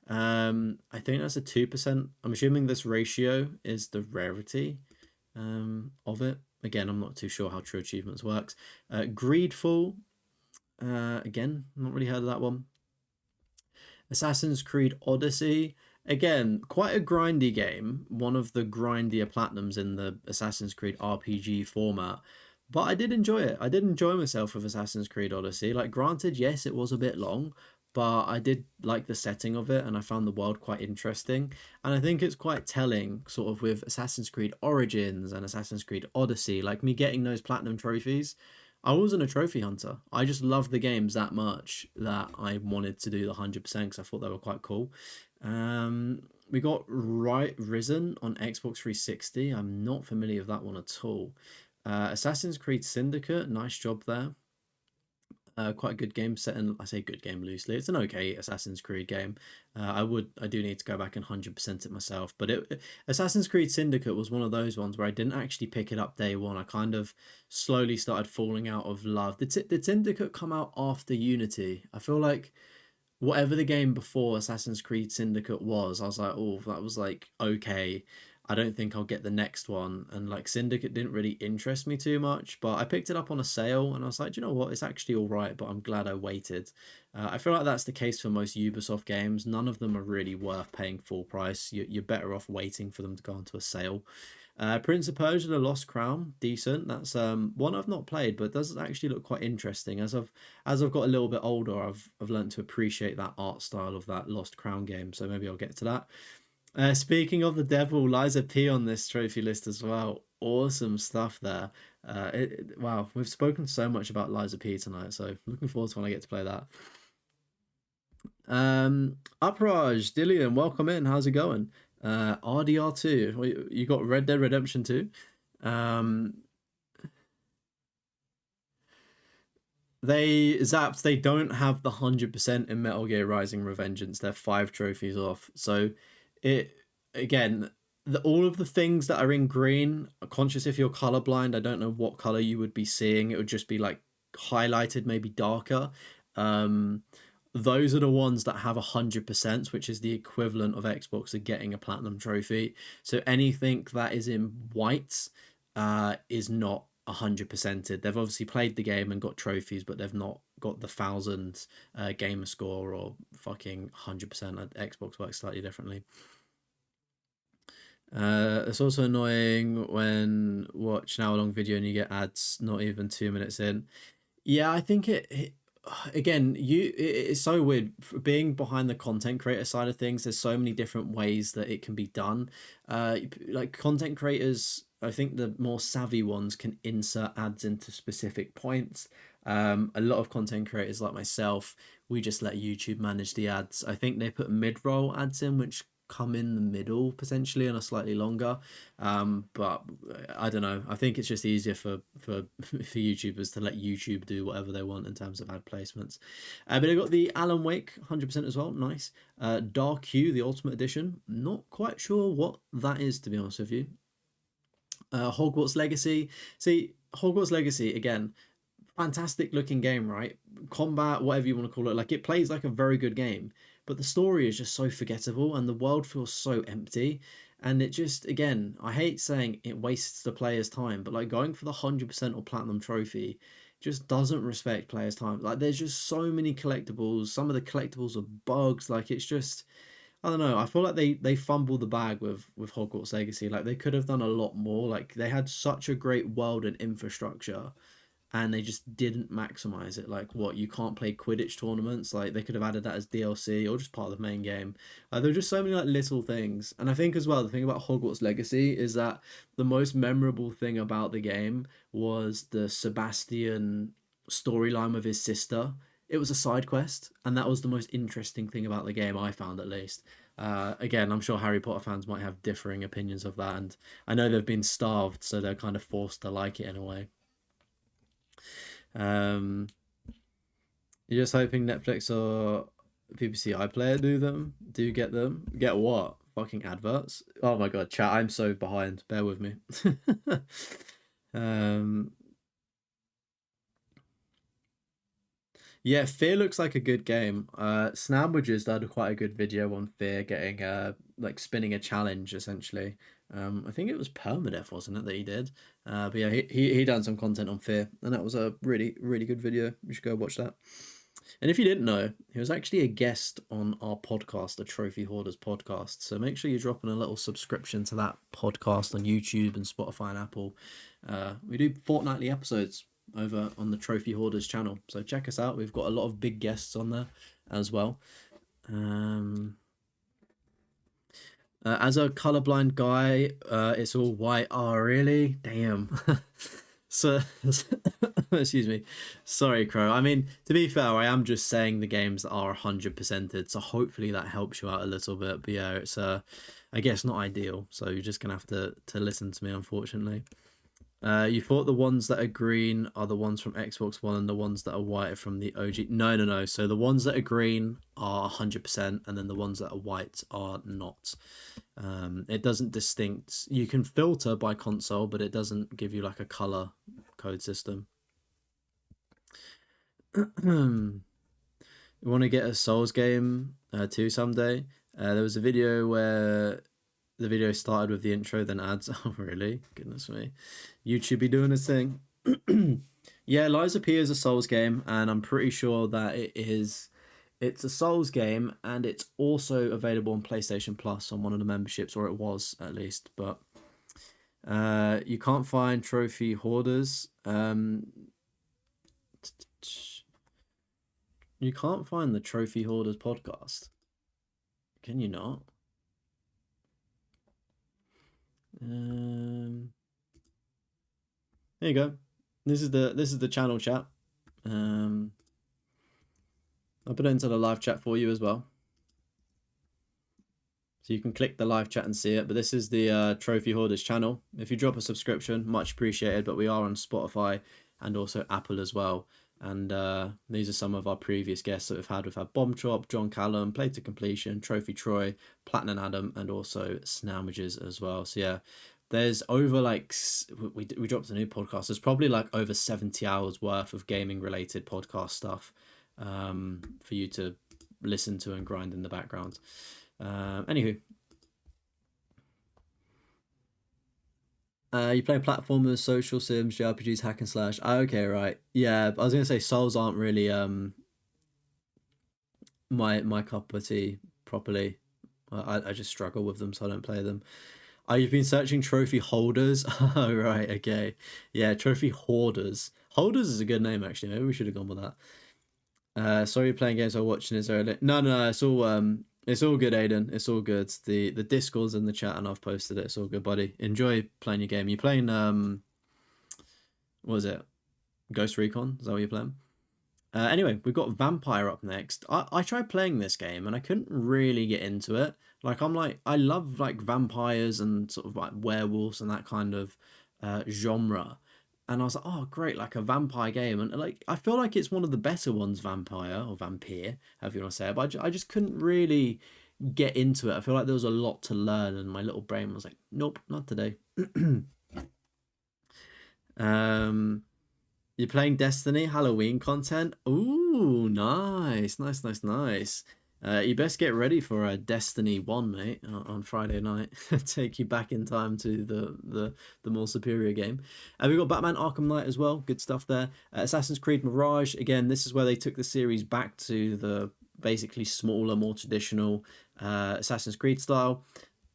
I think that's a 2%. I'm assuming this ratio is the rarity of it. Again, I'm not too sure how True Achievements works. Greedfall, again, not really heard of that one. Assassin's Creed Odyssey. Again, quite a grindy game. One of the grindier platinums in the Assassin's Creed RPG format. But I did enjoy it. I did enjoy myself with Assassin's Creed Odyssey. Like, granted, yes, it was a bit long, but I did like the setting of it and I found the world quite interesting. And I think it's quite telling, sort of, with Assassin's Creed Origins and Assassin's Creed Odyssey, like me getting those platinum trophies. I wasn't a trophy hunter. I just loved the games that much that I wanted to do the 100% because I thought they were quite cool. We got Risen on Xbox 360. I'm not familiar with that one at all. Assassin's Creed Syndicate, nice job there. Quite a good game set in, I say good game loosely. It's an okay Assassin's Creed game. I do need to go back and 100% it myself. But Assassin's Creed Syndicate was one of those ones where I didn't actually pick it up day one. I kind of slowly started falling out of love. Did Syndicate come out after Unity? I feel like whatever the game before Assassin's Creed Syndicate was, I was like, oh, that was like okay. I don't think I'll get the next one. And like Syndicate didn't really interest me too much, but I picked it up on a sale and I was like, do you know what? It's actually all right, but I'm glad I waited. I feel like that's the case for most Ubisoft games. None of them are really worth paying full price. You're better off waiting for them to go onto a sale. Prince of Persia: The Lost Crown, decent. That's one I've not played, but does actually look quite interesting. As I've got a little bit older, I've learned to appreciate that art style of that Lost Crown game. So maybe I'll get to that. Speaking of the devil, Liza P on this trophy list as well. Awesome stuff there. Wow, we've spoken so much about Liza P tonight, so looking forward to when I get to play that. Upraj, Dillian, welcome in. How's it going? RDR2. You got Red Dead Redemption 2. Um, they don't have the 100% in Metal Gear Rising Revengeance. They're 5 trophies off. So it again, all of the things that are in green, conscious if you're colorblind, I don't know what color you would be seeing. It would just be like highlighted, maybe darker. Um, those are the ones that have 100%, which is the equivalent of Xbox of getting a platinum trophy. So anything that is in white is not 100%ed. They've obviously played the game and got trophies, but they've not got the 1,000 gamer score or fucking 100%. Xbox works slightly differently. It's also annoying when watch an hour-long video and you get ads not even 2 minutes in. Yeah, I think it again, it's so weird being behind the content creator side of things. There's so many different ways that it can be done. Like content creators, I think the more savvy ones can insert ads into specific points. A lot of content creators like myself, we just let YouTube manage the ads. I think they put mid-roll ads in, which come in the middle potentially and are slightly longer. But I don't know. I think it's just easier for YouTubers to let YouTube do whatever they want in terms of ad placements. But I got the Alan Wake 100% as well. Nice. Dark Hue, the Ultimate Edition. Not quite sure what that is, to be honest with you. Hogwarts Legacy. See, Hogwarts Legacy again. Fantastic looking game, right? Combat, whatever you want to call it, like it plays like a very good game, but the story is just so forgettable and the world feels so empty. And it just, again, I hate saying it wastes the player's time, but like going for the 100% or platinum trophy just doesn't respect players' time. Like there's just so many collectibles. Some of the collectibles are bugs. Like it's just, I don't know. I feel like they fumbled the bag with Hogwarts Legacy. Like they could have done a lot more. Like they had such a great world and infrastructure and they just didn't maximize it. Like what, you can't play Quidditch tournaments, like they could have added that as DLC or just part of the main game. There are just so many like little things. And I think as well, the thing about Hogwarts Legacy is that the most memorable thing about the game was the Sebastian storyline with his sister. It was a side quest and that was the most interesting thing about the game, I found at least. Again, I'm sure Harry Potter fans might have differing opinions of that, and I know they've been starved, so they're kind of forced to like it in a way. Um, you're just hoping Netflix or BBC iPlayer do them? Do you get them? Get what? Fucking adverts? Oh my god, chat! I'm so behind. Bear with me. um, Yeah, Fear looks like a good game. Snambridges did quite a good video on Fear getting like spinning a challenge essentially. I think it was Permadeath, wasn't it, that he did? But yeah, he done some content on Fear, and that was a really good video. You should go watch that. And if you didn't know, he was actually a guest on our podcast, the Trophy Hoarders podcast. So make sure you're dropping a little subscription to that podcast on YouTube and Spotify and Apple. We do fortnightly episodes over on the Trophy Hoarders channel. So check us out. We've got a lot of big guests on there as well. As a colorblind guy, it's all white. Oh, really? Damn. So, excuse me. Sorry, Crow. I mean, to be fair, I am just saying the games that are 100%ed, so hopefully that helps you out a little bit. But yeah, it's I guess not ideal. So you're just gonna have to listen to me, unfortunately. You thought the ones that are green are the ones from Xbox One, and the ones that are white are from the OG. No, no, no. So the ones that are green are 100%, and then the ones that are white are not. It doesn't distinct. You can filter by console, but it doesn't give you like a color code system. You want to get a Souls game too someday? There was a video where the video started with the intro, then ads. Oh, really? Goodness me. YouTube be doing its thing. Yeah, Lies of P is a Souls game, and I'm pretty sure that it's a Souls game, and it's also available on PlayStation Plus on one of the memberships, or it was at least. But you can't find Trophy Hoarders. You can't find the Trophy Hoarders podcast. Can you not? There you go. This is the channel chat. I'll put it into the live chat for you as well, so you can click the live chat and see it. But this is the Trophy Hoarders channel. If you drop a subscription, much appreciated. But we are on Spotify and also Apple as well. And these are some of our previous guests that we've had. We've had Bomb Chop, John Callum, Play to Completion, Trophy Troy, Platinum Adam, and also Snowmages as well. So yeah, there's over like we dropped a new podcast. There's probably like over 70 hours worth of gaming related podcast stuff for you to listen to and grind in the background. Anywho, you play platformers, social sims, JRPGs, hack and slash. Okay, right. Yeah, I was gonna say Souls aren't really my cup of tea properly. I just struggle with them, so I don't play them. You've been searching trophy holders. Oh, right, okay. Yeah, trophy hoarders. Holders is a good name actually. Maybe we should have gone with that. Sorry, you're playing games while watching. Is there no, no, it's all good, Aiden. It's all good. The Discord's in the chat and I've posted it. It's all good, buddy. Enjoy playing your game. You playing what is it? Ghost Recon? Is that what you're playing? Anyway, we've got Vampire up next. I tried playing this game and I couldn't really get into it. Like I love like vampires and sort of like werewolves and that kind of genre. And I was like, oh great, like a vampire game. And like I feel like it's one of the better ones, Vampire or Vampire, however you want to say it. But I just couldn't really get into it. I feel like there was a lot to learn and my little brain was like, nope, not today. um You're playing Destiny Halloween content? Ooh, nice, nice, nice, nice. You best get ready for a Destiny 1, mate, on Friday night. Take you back in time to the more superior game. We got Batman Arkham Knight as well. Good stuff there. Assassin's Creed Mirage. Again, this is where they took the series back to the basically smaller, more traditional Assassin's Creed style.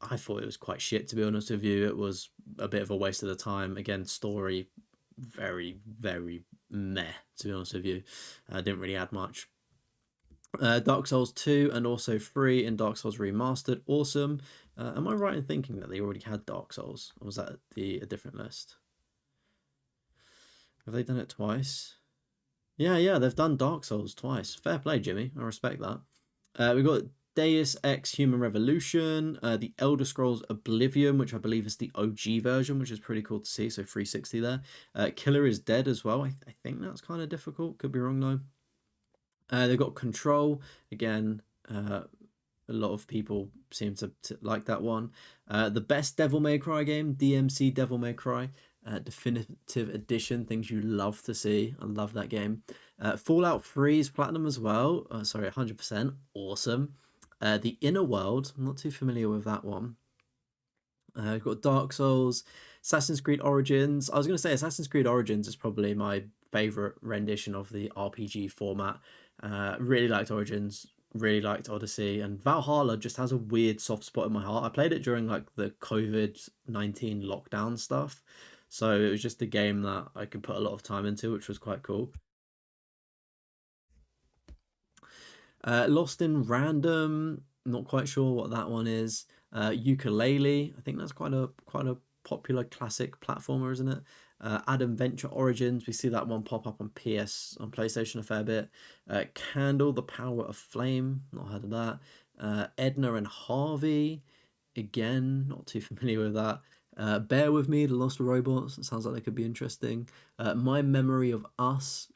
I thought it was quite shit, to be honest with you. It was a bit of a waste of the time. Again, story very meh, to be honest with you. Didn't really add much. Dark Souls 2 and also 3 in Dark Souls Remastered, awesome. Am I right in thinking that they already had Dark Souls, or was that a different list? Have they done it twice? Yeah, they've done Dark Souls twice. Fair play, Jimmy. I respect that. We got Deus Ex Human Revolution, The Elder Scrolls Oblivion, which I believe is the OG version, which is pretty cool to see. So 360 there. Killer is Dead as well. I think that's kind of difficult. Could be wrong though. They've got Control again. A lot of people seem to like that one. The best Devil May Cry game, DMC Devil May Cry. Definitive Edition, things you love to see. I love that game. Fallout 3 is platinum as well. Sorry, 100%. Awesome. The Inner World, I'm not too familiar with that one. We've got Dark Souls, Assassin's Creed Origins. I was going to say Assassin's Creed Origins is probably my favorite rendition of the RPG format. Really liked Origins, really liked Odyssey, and Valhalla just has a weird soft spot in my heart. I played it during like the COVID-19 lockdown stuff, so it was just a game that I could put a lot of time into, which was quite cool. Lost in Random, not quite sure what that one is. Ukulele, I think that's quite a popular classic platformer, isn't it? Adventure Origins, we see that one pop up on PlayStation a fair bit. Candle, The Power of Flame, not heard of that. Edna and Harvey, again, not too familiar with that. Bear With Me, The Lost Robots, it sounds like they could be interesting. My Memory of Us,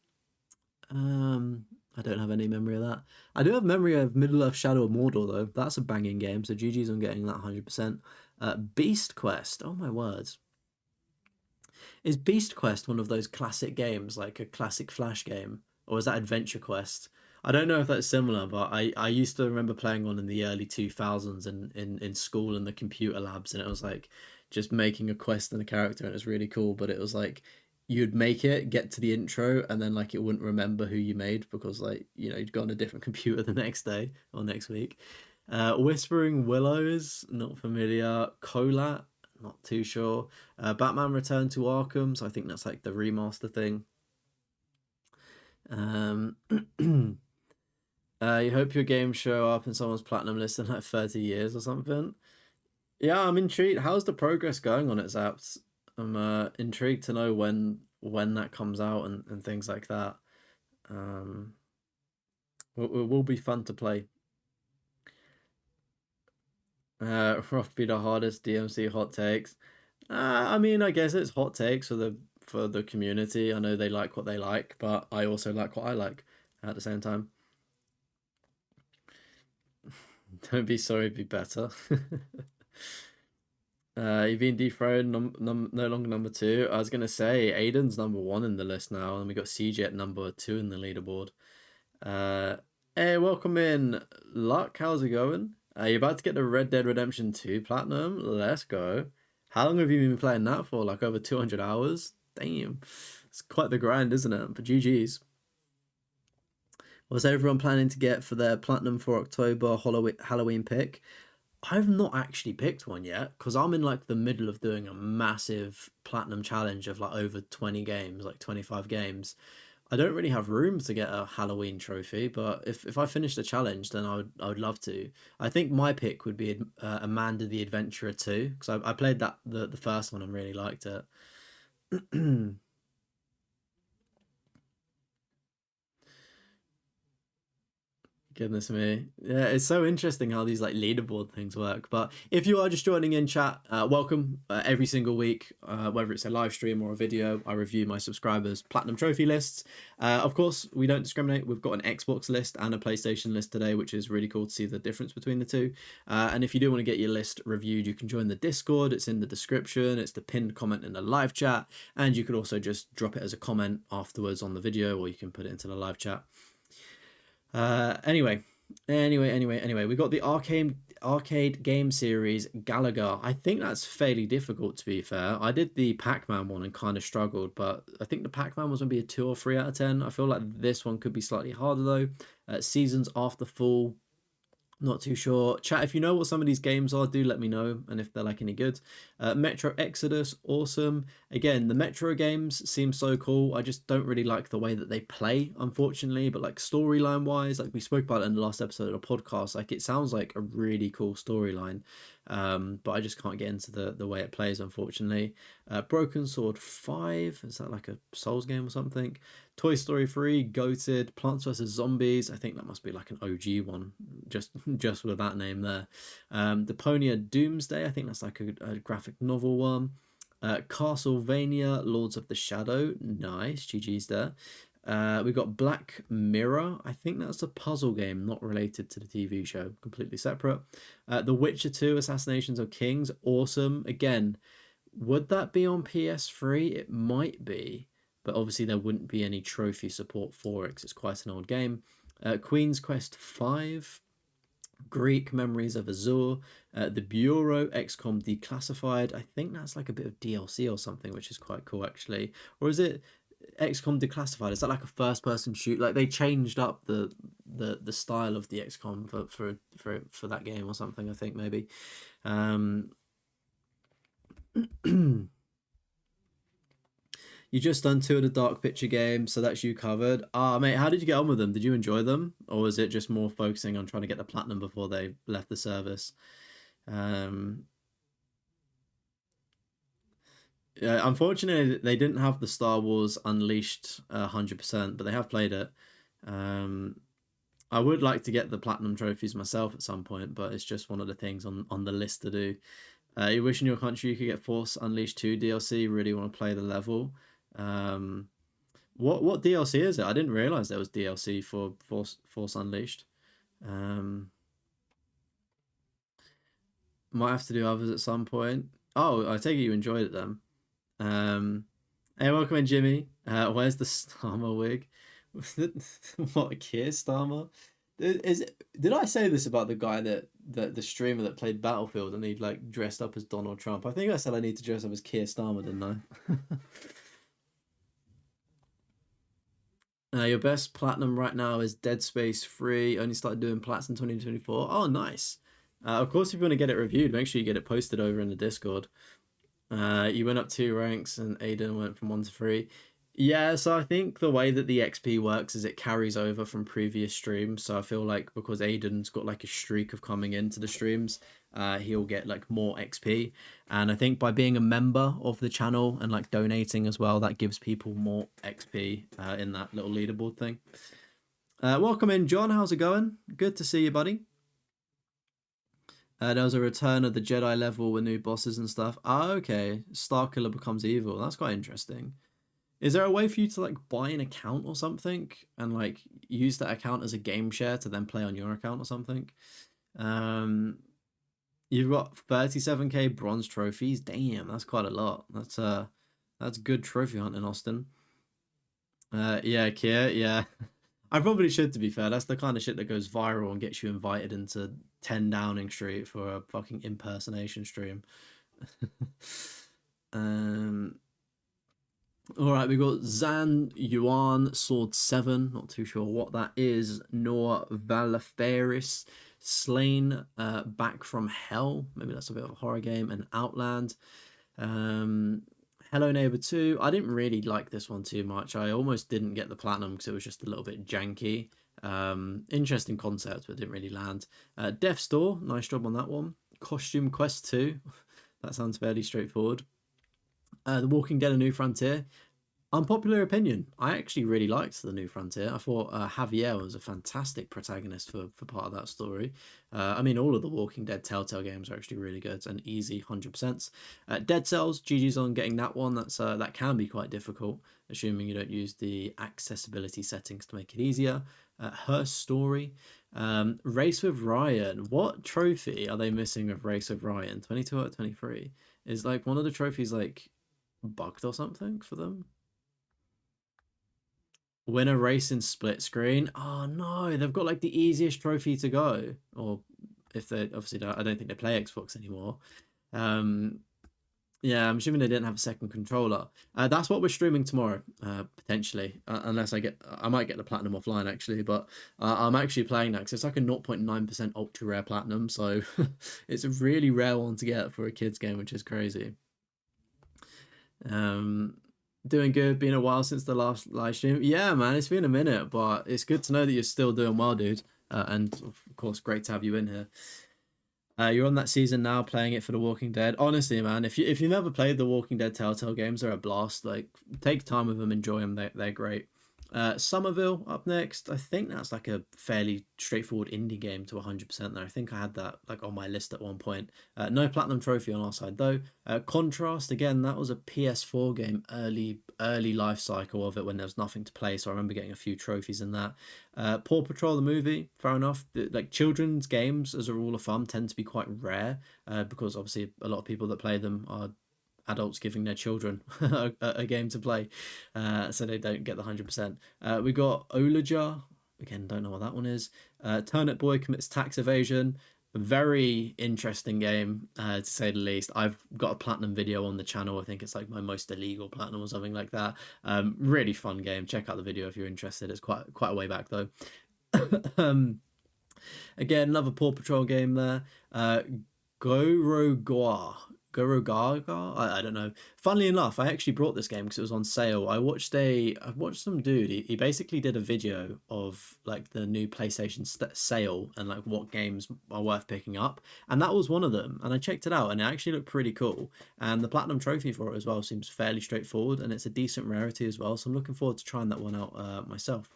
I don't have any memory of that. I do have memory of Middle Earth Shadow of Mordor though. That's a banging game, so GG's on getting that 100%. Beast Quest, oh my words. Is Beast Quest one of those classic games, like a classic Flash game? Or is that Adventure Quest? I don't know if that's similar, but I used to remember playing one in the early 2000s in school in the computer labs, and it was like just making a quest and a character, and it was really cool, but it was like you'd make it, get to the intro, and then like it wouldn't remember who you made because like, you know, you'd go on a different computer the next day or next week. Whispering Willows, not familiar. Colat, not too sure. Batman Return to Arkham, so I think that's like the remaster thing. You hope your games show up in someone's platinum list in like 30 years or something. Yeah, I'm intrigued. How's the progress going on it, Zaps? I'm intrigued to know when that comes out and things like that. It will be fun to play. Rough be the hardest DMC hot takes. I mean, I guess it's hot takes for the community. I know they like what they like, but I also like what I like at the same time. Don't be sorry, be better. You've been dethroned, no longer number 2. I was gonna say Aiden's number 1 in the list now, and we got CJ at number 2 in the leaderboard. Hey, welcome in, Luck. How's it going? You're about to get the Red Dead Redemption 2 Platinum. Let's go. How long have you been playing that for? Like over 200 hours? Damn. It's quite the grind, isn't it? But GG's. What's everyone planning to get for their Platinum for October Halloween pick? I've not actually picked one yet because I'm in like the middle of doing a massive Platinum challenge of like over 20 games, like 25 games. I don't really have room to get a Halloween trophy, but if I finish the challenge, then I would love to. I think my pick would be Amanda the Adventurer 2 because I played that the first one and really liked it. Goodness me. Yeah, it's so interesting how these like leaderboard things work. But if you are just joining in chat, welcome. Every single week, whether it's a live stream or a video, I review my subscribers' platinum trophy lists. Of course, we don't discriminate. We've got an Xbox list and a PlayStation list today, which is really cool to see the difference between the two. And if you do want to get your list reviewed, you can join the Discord. It's in the description. It's the pinned comment in the live chat. And you could also just drop it as a comment afterwards on the video, or you can put it into the live chat. Anyway, we got the arcade game series Galaga. I think that's fairly difficult, to be fair. I did the Pac-Man one and kind of struggled, but I think the Pac-Man was going to be a 2 or 3 out of 10. I feel like this one could be slightly harder though. Seasons After Fall, not too sure. Chat, if you know what some of these games are, do let me know, and if they're like any good. Metro Exodus, awesome. Again, the Metro games seem so cool. I just don't really like the way that they play, unfortunately. But like storyline wise, like we spoke about it in the last episode of the podcast, like it sounds like a really cool storyline. But I just can't get into the way it plays, unfortunately. Broken Sword 5, is that like a Souls game or something? Toy Story 3, Goated, Plants vs Zombies. I think that must be like an OG one. just with that name there. Deponia Doomsday, I think that's like a graphic novel one. Castlevania Lords of the Shadow, nice, GG's there. We got Black Mirror. I think that's a puzzle game, not related to the TV show, completely separate. The Witcher 2 Assassinations of Kings, awesome. Again, would that be on PS3? It might be, but obviously there wouldn't be any trophy support for it because it's quite an old game. Queen's Quest 5, Greek Memories of Azure, The Bureau, XCOM Declassified. I think that's like a bit of DLC or something, which is quite cool actually. Or is it XCOM Declassified? Is that like a first person shoot? Like they changed up the style of the XCOM for that game or something, I think maybe. You just done 2 of the Dark Picture games, so that's you covered. Ah, mate, how did you get on with them? Did you enjoy them? Or was it just more focusing on trying to get the platinum before they left the service? Unfortunately, they didn't have the Star Wars Unleashed 100%, but they have played it. I would like to get the platinum trophies myself at some point, but it's just one of the things on the list to do. You wish in your country you could get Force Unleashed 2 DLC. Really want to play the level. What DLC is it? I didn't realize there was DLC for Force Unleashed. Might have to do others at some point. Oh, I take it you enjoyed it then. Hey, welcome in, Jimmy. Where's the Starmer wig? What, Keir Starmer? Did I say this about the guy that the streamer that played Battlefield and he like dressed up as Donald Trump? I think I said I need to dress up as Keir Starmer, didn't I? Your best platinum right now is Dead Space 3. Only started doing plats in 2024. Oh, nice. Of course, if you want to get it reviewed, make sure you get it posted over in the Discord. You went up 2 ranks and Aiden went from 1 to 3. Yeah, so I think the way that the XP works is it carries over from previous streams. So I feel like because Aiden's got like a streak of coming into the streams, he'll get like more XP. And I think by being a member of the channel and like donating as well, that gives people more XP in that little leaderboard thing. Welcome in, John. How's it going? Good to see you, buddy. There was a return of the Jedi level with new bosses and stuff. Ah, okay. Starkiller becomes evil. That's quite interesting. Is there a way for you to like buy an account or something and like use that account as a game share to then play on your account or something? You've got 37k bronze trophies. Damn, that's quite a lot. That's good trophy hunting, Austin. Yeah, Kier, yeah. I probably should, to be fair. That's the kind of shit that goes viral and gets you invited into 10 Downing Street for a fucking impersonation stream. Alright, we got Zan Yuan Sword 7, not too sure what that is. Nor Valaferis Slain Back from Hell, maybe that's a bit of a horror game, and Outland. Hello Neighbor 2, I didn't really like this one too much. I almost didn't get the platinum because it was just a little bit janky. Interesting concept, but didn't really land. Death Store, nice job on that one. Costume Quest 2, that sounds fairly straightforward. The Walking Dead: A New Frontier. Unpopular opinion, I actually really liked The New Frontier. I thought Javier was a fantastic protagonist for part of that story. I mean, all of the Walking Dead Telltale games are actually really good and easy, 100%. Dead Cells, GG's on getting that one. That can be quite difficult, assuming you don't use the accessibility settings to make it easier. Her Story. Race with Ryan. What trophy are they missing with Race with Ryan? 22 out of 23. Is like one of the trophies like bugged or something for them? Win a race in split screen. Oh no, they've got like the easiest trophy to go. Or if they obviously don't, I don't think they play Xbox anymore. Yeah, I'm assuming they didn't have a second controller. That's what we're streaming tomorrow, potentially, unless I might get the platinum offline actually, but I'm actually playing that because it's like a 0.9% ultra rare platinum, so it's a really rare one to get for a kids game, which is crazy. Doing good. Been a while since the last live stream. Yeah, man, it's been a minute, but it's good to know that you're still doing well, dude. And of course, great to have you in here. You're on that season now, playing it for The Walking Dead. Honestly, man, if you never played the Walking Dead Telltale games, they're a blast. Like, take time with them, enjoy them. They're great. Somerville up next. I think that's like a fairly straightforward indie game to 100% there. I think I had that like on my list at one point. No platinum trophy on our side though. Contrast again, that was a PS4 game, early life cycle of it when there was nothing to play. So I remember getting a few trophies in that. Paw Patrol the movie, fair enough. Like children's games as a rule of thumb tend to be quite rare because obviously a lot of people that play them are adults giving their children a game to play, so they don't get the 100%. We got Olaja, again, don't know what that one is. Turnip Boy commits tax evasion. Very interesting game, to say the least. I've got a platinum video on the channel. I think it's like my most illegal platinum or something like that. Really fun game. Check out the video if you're interested. It's quite a way back though. Again, another Paw Patrol game there. Gorogoa. Gorogaga? I don't know. Funnily enough, I actually brought this game because it was on sale. I watched some dude. He basically did a video of like the new PlayStation sale and like what games are worth picking up, and that was one of them. And I checked it out, and it actually looked pretty cool. And the platinum trophy for it as well seems fairly straightforward, and it's a decent rarity as well. So I'm looking forward to trying that one out myself.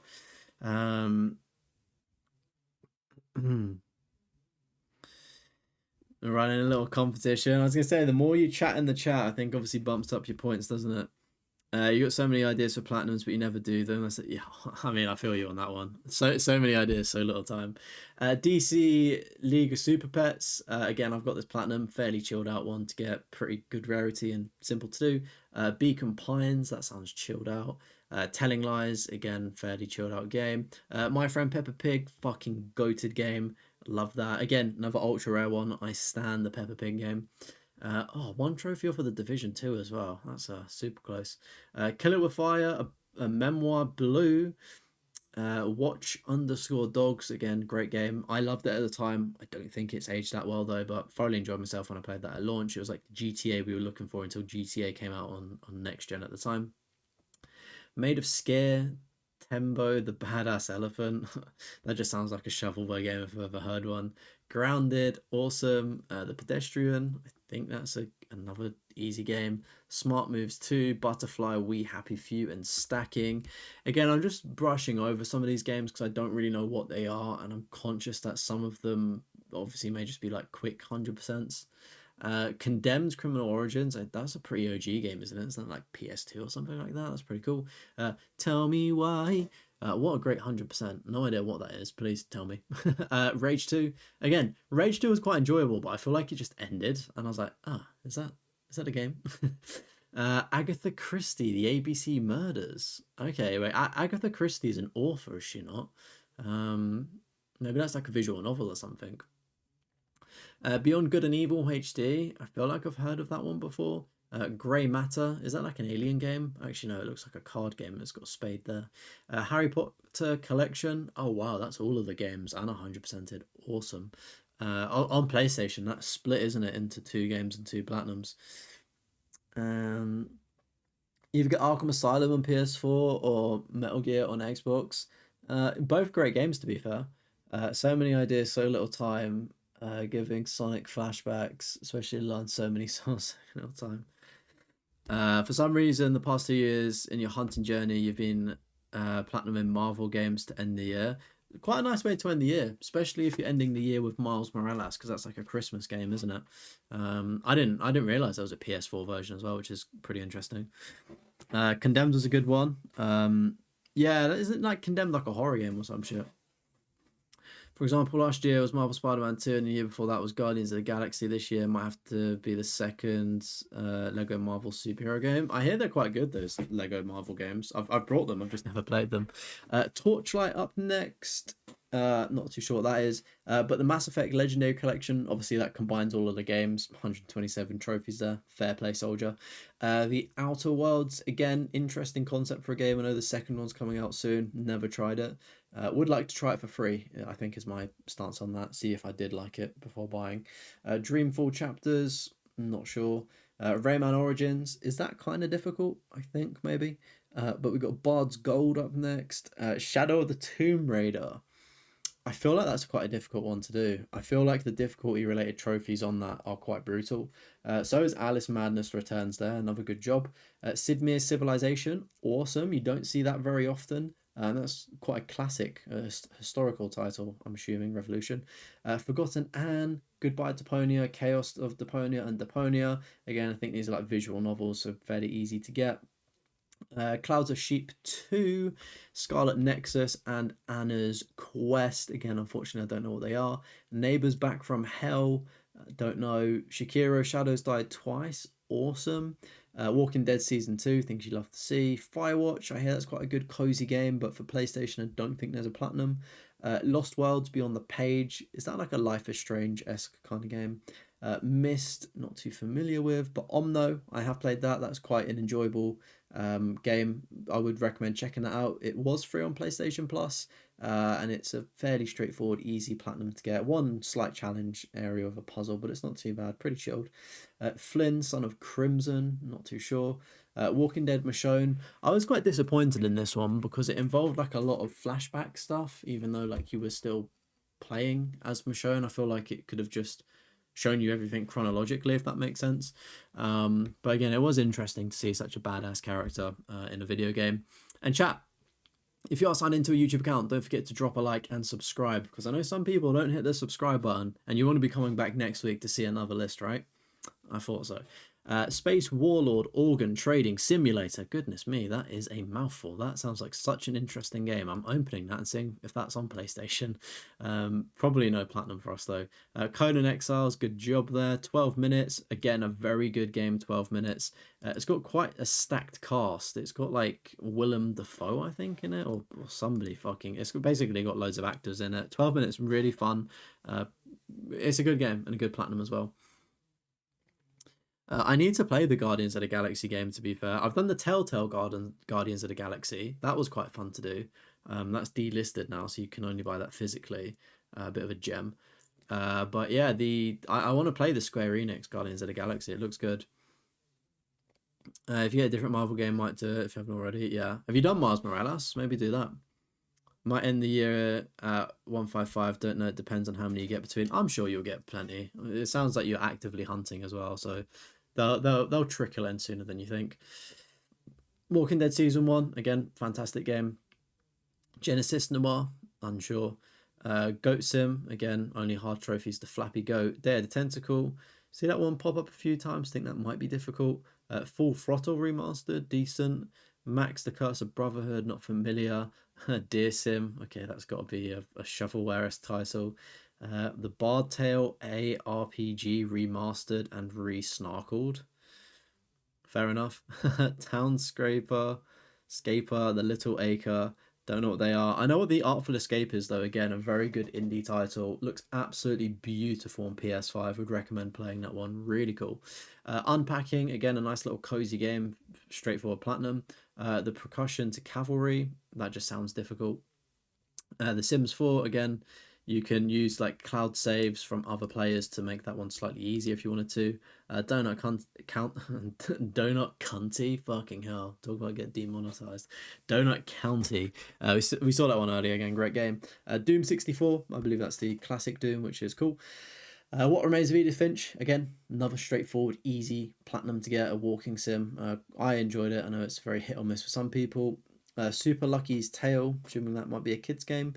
Running a little competition. I was gonna say the more you chat in the chat, I think obviously bumps up your points, doesn't it? You got so many ideas for platinums, but you never do them. I said, yeah, I mean, I feel you on that one. So many ideas, so little time. DC League of Super Pets. Again, I've got this platinum, fairly chilled out one to get, pretty good rarity and simple to do. Beacon Pines, that sounds chilled out. Telling Lies, again, fairly chilled out game. My Friend Peppa Pig, fucking goated game. Love that. Again, another ultra rare one. I stand the Peppa Pig game. One trophy off of the Division 2 as well. That's super close. Kill It With Fire, a Memoir Blue. Watch_Dogs, again, great game. I loved it at the time. I don't think it's aged that well though, but thoroughly enjoyed myself when I played that at launch. It was like the GTA we were looking for until GTA came out on next gen at the time. Made of Scare, Tembo the Badass Elephant. That just sounds like a shovelware game if I've ever heard one. Grounded, awesome. The Pedestrian, I think that's another easy game. Smart Moves 2, Butterfly, We Happy Few, and Stacking. Again, I'm just brushing over some of these games because I don't really know what they are, and I'm conscious that some of them obviously may just be like quick 100%. Condemned Criminal Origins, that's a pretty OG game, isn't it? It's not like PS2 or something like that. That's pretty cool. Tell Me Why. What a great 100%. No idea what that is. Please tell me. Rage 2. Again, Rage 2 was quite enjoyable, but I feel like it just ended. And I was like, is that a game? Agatha Christie, The ABC Murders. Okay, wait. Agatha Christie is an author, is she not? Maybe that's like a visual novel or something. Beyond Good and Evil HD. I feel like I've heard of that one before. Grey Matter. Is that like an alien game? Actually, no, it looks like a card game. It's got a spade there. Harry Potter Collection. Oh, wow, that's all of the games and 100%ed. Awesome. On PlayStation, that's split, isn't it, into 2 games and 2 platinums. You've got Arkham Asylum on PS4 or Metal Gear on Xbox. Both great games, to be fair. So many ideas, so little time. Giving Sonic flashbacks, especially learn so many songs in little time. For some reason, the past 2 years in your hunting journey, you've been platinum in Marvel games to end the year. Quite a nice way to end the year, especially if you're ending the year with Miles Morales, because that's like a Christmas game, isn't it? I didn't realize there was a PS4 version as well, which is pretty interesting. Condemned was a good one. Yeah, isn't like Condemned like a horror game or some shit? For example, last year was Marvel Spider-Man 2, and the year before that was Guardians of the Galaxy. This year might have to be the second Lego Marvel superhero game. I hear they're quite good, those Lego Marvel games. I've brought them, I've just never played them. Torchlight up next. Not too sure what that is. But the Mass Effect Legendary Collection, obviously that combines all of the games. 127 trophies there. Fair play, soldier. The Outer Worlds, again, interesting concept for a game. I know the second one's coming out soon. Never tried it. Would like to try it for free, I think is my stance on that. See if I did like it before buying. Dreamfall Chapters, not sure. Rayman Origins, is that kind of difficult? I think maybe. But we've got Bard's Gold up next. Shadow of the Tomb Raider. I feel like that's quite a difficult one to do. I feel like the difficulty related trophies on that are quite brutal. So is Alice Madness Returns there, another good job. Sid Meier's Civilization, awesome. You don't see that very often. And that's quite a classic historical title, I'm assuming, Revolution. Forgotten Anne, Goodbye Deponia, Chaos of Deponia, and Deponia. Again, I think these are like visual novels, so fairly easy to get. Clouds of Sheep 2, Scarlet Nexus, and Anna's Quest. Again, unfortunately, I don't know what they are. Neighbors Back from Hell, don't know. Shakiro, Shadows Died Twice, awesome. Walking Dead Season 2, things you love to see. Firewatch, I hear that's quite a good cozy game, but for PlayStation, I don't think there's a platinum. Lost Worlds Beyond the Page, is that like a Life is Strange-esque kind of game? Mist, not too familiar with, but Omno, I have played that. That's quite an enjoyable game. I would recommend checking that out. It was free on PlayStation Plus, and it's a fairly straightforward, easy platinum to get. One slight challenge area of a puzzle, but it's not too bad. Pretty chilled. Flynn, Son of Crimson, not too sure. Walking Dead Michonne. I was quite disappointed in this one because it involved like a lot of flashback stuff, even though like you were still playing as Michonne. I feel like it could have just shown you everything chronologically, if that makes sense. But again, it was interesting to see such a badass character in a video game. And chat, if you are signed into a YouTube account, don't forget to drop a like and subscribe, because I know some people don't hit the subscribe button, and you want to be coming back next week to see another list, right? I thought so. Space Warlord Organ Trading Simulator. Goodness me, that is a mouthful. That sounds like such an interesting game. I'm opening that and seeing if that's on PlayStation. Probably no platinum for us though. Conan Exiles, good job there. 12 minutes. Again, a very good game, 12 minutes. It's got quite a stacked cast. It's got like Willem Dafoe, I think, in it, or somebody fucking. It's basically got loads of actors in it. 12 minutes, really fun. It's a good game and a good platinum as well. I need to play the Guardians of the Galaxy game, to be fair. I've done the Telltale Guardians of the Galaxy. That was quite fun to do. That's delisted now, so you can only buy that physically. A bit of a gem. But yeah, I want to play the Square Enix Guardians of the Galaxy. It looks good. If you get a different Marvel game, might do it if you haven't already. Yeah. Have you done Mars Morales? Maybe do that. Might end the year at 155. Don't know. It depends on how many you get between. I'm sure you'll get plenty. It sounds like you're actively hunting as well, so they'll trickle in sooner than you think. Walking Dead Season 1, again, fantastic game. Genesis Noir, unsure. Goat Sim, again, only hard trophies to Flappy Goat. Dare the Tentacle. See that one pop up a few times? Think that might be difficult. Full Throttle Remastered, decent. Max the Curse of Brotherhood, not familiar. Deer Sim, okay, that's got to be a shovelware title. The Bard Tale ARPG remastered and re-snarkled. Fair enough. Townscraper, Scaper, The Little Acre. Don't know what they are. I know what The Artful Escape is, though. Again, a very good indie title. Looks absolutely beautiful on PS5. Would recommend playing that one. Really cool. Unpacking, again, a nice little cozy game. Straightforward platinum. The Percussion to Cavalry. That just sounds difficult. The Sims 4, again, you can use like cloud saves from other players to make that one slightly easier if you wanted to. Donut County, fucking hell, talk about get demonetized. Donut County, we saw that one earlier again, great game. Doom 64, I believe that's the classic Doom, which is cool. What Remains of Edith Finch, again, another straightforward, easy platinum to get, a walking sim. I enjoyed it. I know it's very hit or miss for some people. Super Lucky's Tale, assuming that might be a kid's game.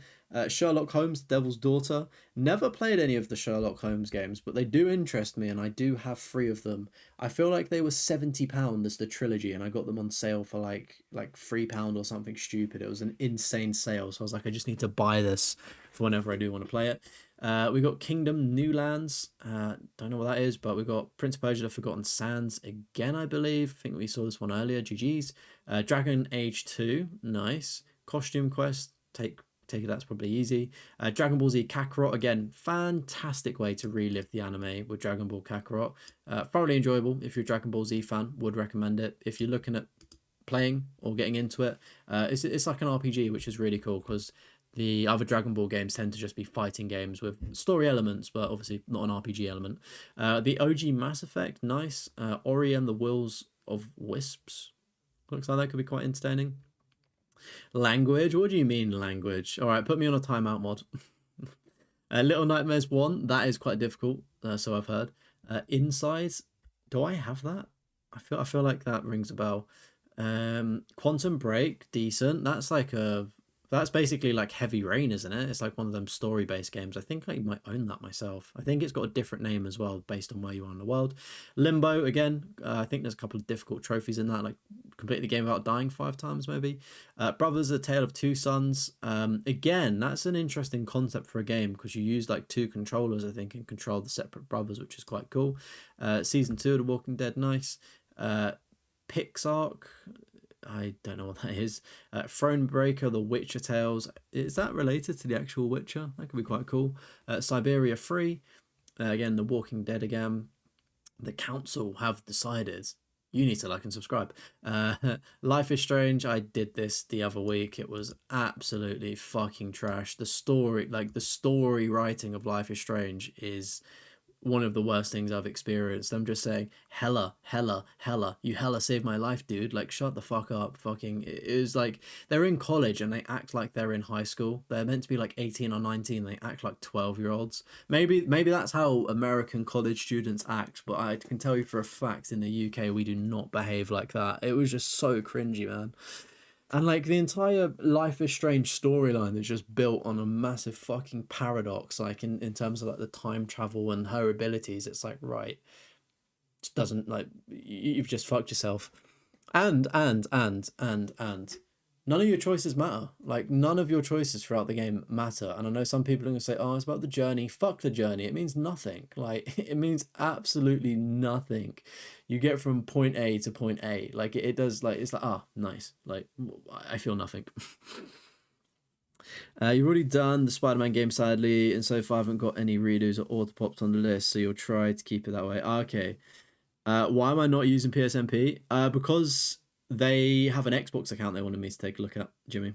Sherlock Holmes, Devil's Daughter. Never played any of the Sherlock Holmes games, but they do interest me, and I do have 3 of them. I feel like they were £70 as the trilogy, and I got them on sale for like £3 or something stupid. It was an insane sale, so I was like, I just need to buy this for whenever I do want to play it. We got Kingdom New Lands. Don't know what that is, but we got Prince of Persia: The Forgotten Sands again, I believe. I think we saw this one earlier. GG's. Dragon Age 2, nice. Costume Quest, take it, that's probably easy. Dragon Ball Z Kakarot, again, fantastic way to relive the anime with Dragon Ball Kakarot. Thoroughly enjoyable if you're a Dragon Ball Z fan, would recommend it. If you're looking at playing or getting into it, it's like an RPG, which is really cool because the other Dragon Ball games tend to just be fighting games with story elements, but obviously not an RPG element. The OG Mass Effect, nice. Ori and the Wills of Wisps. Looks like that could be quite entertaining. Language? What do you mean language? All right, put me on a timeout mod. Little Nightmares 1, that is quite difficult, so I've heard. Inside, do I have that? I feel like that rings a bell. Quantum Break, decent. That's like a That's basically like Heavy Rain, isn't it? It's like one of them story-based games. I think I might own that myself. I think it's got a different name as well based on where you are in the world. Limbo, again, I think there's a couple of difficult trophies in that, like complete the game without dying 5 times maybe. Brothers: A Tale of Two Sons. Again, that's an interesting concept for a game because you use like two controllers, I think, and control the separate brothers, which is quite cool. Season 2 of The Walking Dead, nice. Pixark, I don't know what that is. Thronebreaker, The Witcher Tales. Is that related to the actual Witcher? That could be quite cool. Siberia Free. Again, The Walking Dead again. The council have decided you need to like and subscribe. Life is Strange. I did this the other week. It was absolutely fucking trash. The story, like the story writing of Life is Strange, is one of the worst things I've experienced. I'm just saying, hella, hella, hella, you hella saved my life, dude. Like, shut the fuck up. Fucking, it was like, they're in college and they act like they're in high school. They're meant to be like 18 or 19. They act like 12-year-olds. Maybe that's how American college students act, but I can tell you for a fact in the UK, we do not behave like that. It was just so cringy, man. And like the entire Life is Strange storyline is just built on a massive fucking paradox. Like in terms of like the time travel and her abilities, it's like, right, it doesn't, like, you've just fucked yourself. And none of your choices matter. Like, none of your choices throughout the game matter. And I know some people are going to say, oh, it's about the journey. Fuck the journey. It means nothing. Like, it means absolutely nothing. You get from point A to point A. Like, it does, like, it's like, ah, nice. Like, I feel nothing. You've already done the Spider-Man game, sadly, and so far I haven't got any redos or auto pops on the list, so you'll try to keep it that way. Okay. Why am I not using PSMP? Because they have an Xbox account they wanted me to take a look at, Jimmy.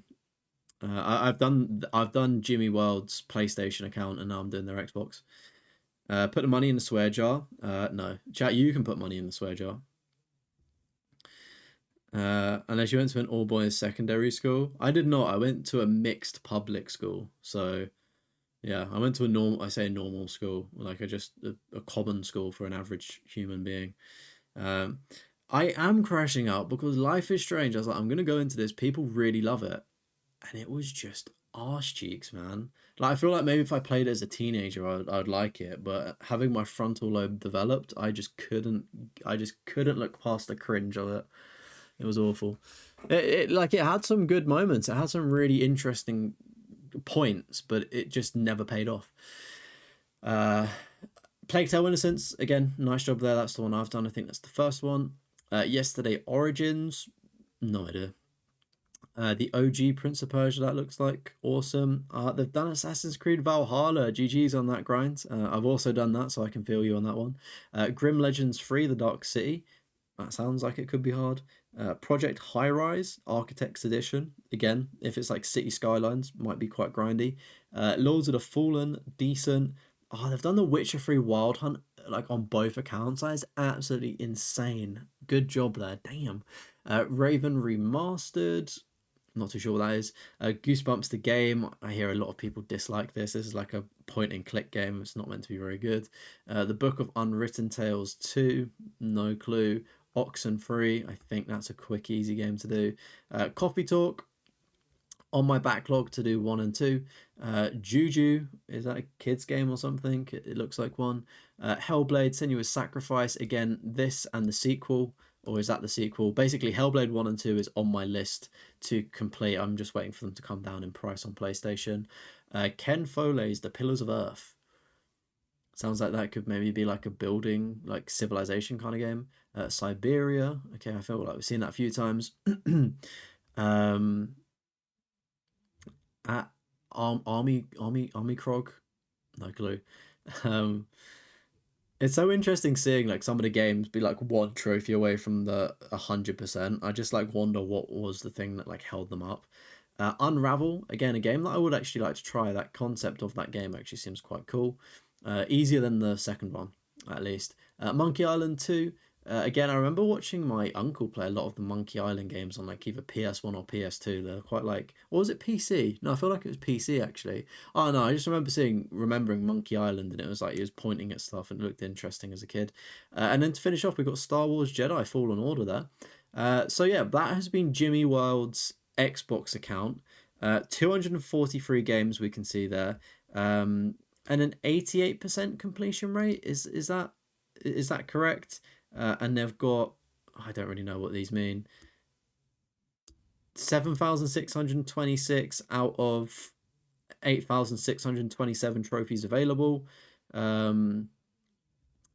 I've done JimmieWorld's PlayStation account, and now I'm doing their Xbox. Put the money in the swear jar. No, chat. You can put money in the swear jar. Unless you went to an all boys secondary school. I did not. I went to a mixed public school. So yeah, I went to a normal. I say normal school, like a common school for an average human being. I am crashing out because Life is Strange. I was like, I'm gonna go into this. People really love it, and it was just arse cheeks, man. Like, I feel like maybe if I played it as a teenager, I'd like it. But having my frontal lobe developed, I just couldn't look past the cringe of it. It was awful. It had some good moments. It had some really interesting points, but it just never paid off. Plague Tale Innocence, again, nice job there. That's the one I've done. I think that's the first one. Yesterday Origins, no idea. The OG Prince of Persia, that looks like awesome. They've done Assassin's Creed Valhalla. GG's on that grind. I've also done that, so I can feel you on that one. Grim Legends 3, The Dark City. That sounds like it could be hard. Project High Rise, Architects Edition. Again, if it's like City Skylines, might be quite grindy. Lords of the Fallen, decent. Oh, they've done The Witcher 3 Wild Hunt, like, on both accounts. That is absolutely insane. Good job there. Damn. Raven Remastered. Not too sure what that is. Goosebumps the game. I hear a lot of people dislike this. This is like a point and click game. It's not meant to be very good. The Book of Unwritten Tales 2. No clue. Oxenfree. I think that's a quick, easy game to do. Coffee Talk. On my backlog to do 1 and 2. Juju. Is that a kid's game or something? It looks like one. Hellblade, Senua's Sacrifice. Again, this and the sequel. Or is that the sequel? Basically, Hellblade 1 and 2 is on my list to complete. I'm just waiting for them to come down in price on PlayStation. Ken Foley's The Pillars of Earth. Sounds like that could maybe be like a building, like civilization kind of game. Siberia. Okay, I feel like we've seen that a few times. At Army Krog. No clue. It's so interesting seeing like some of the games be like one trophy away from the 100%. I just like wonder what was the thing that like held them up. Unravel, again, a game that I would actually like to try. That concept of that game actually seems quite cool. Easier than the second one, at least. Monkey Island 2. Again, I remember watching my uncle play a lot of the Monkey Island games on like either PS1 or PS2. They're quite like, or was it PC? No, I feel like it was PC actually. Oh no, I just remember remembering Monkey Island, and it was like he was pointing at stuff and it looked interesting as a kid. And then to finish off, we've got Star Wars Jedi Fallen Order there. So yeah, that has been JimmieWorld's Xbox account. 243 games we can see there, and an 88% completion rate. Is that correct? And they've got, I don't really know what these mean. 7,626 out of 8,627 trophies available. And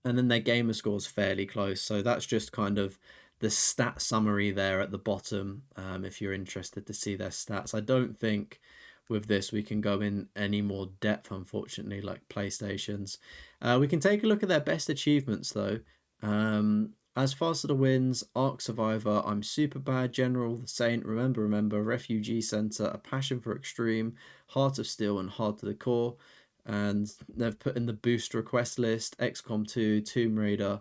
then their gamer score is fairly close. So that's just kind of the stat summary there at the bottom, if you're interested to see their stats. I don't think with this we can go in any more depth, unfortunately, like PlayStation's. We can take a look at their best achievements, though. As Fast as the Winds, Ark Survivor, I'm Super Bad, General, The Saint, Remember, Refugee Center, A Passion for Extreme, Heart of Steel, and Hard to the Core. And they've put in the boost request list, XCOM 2, Tomb Raider,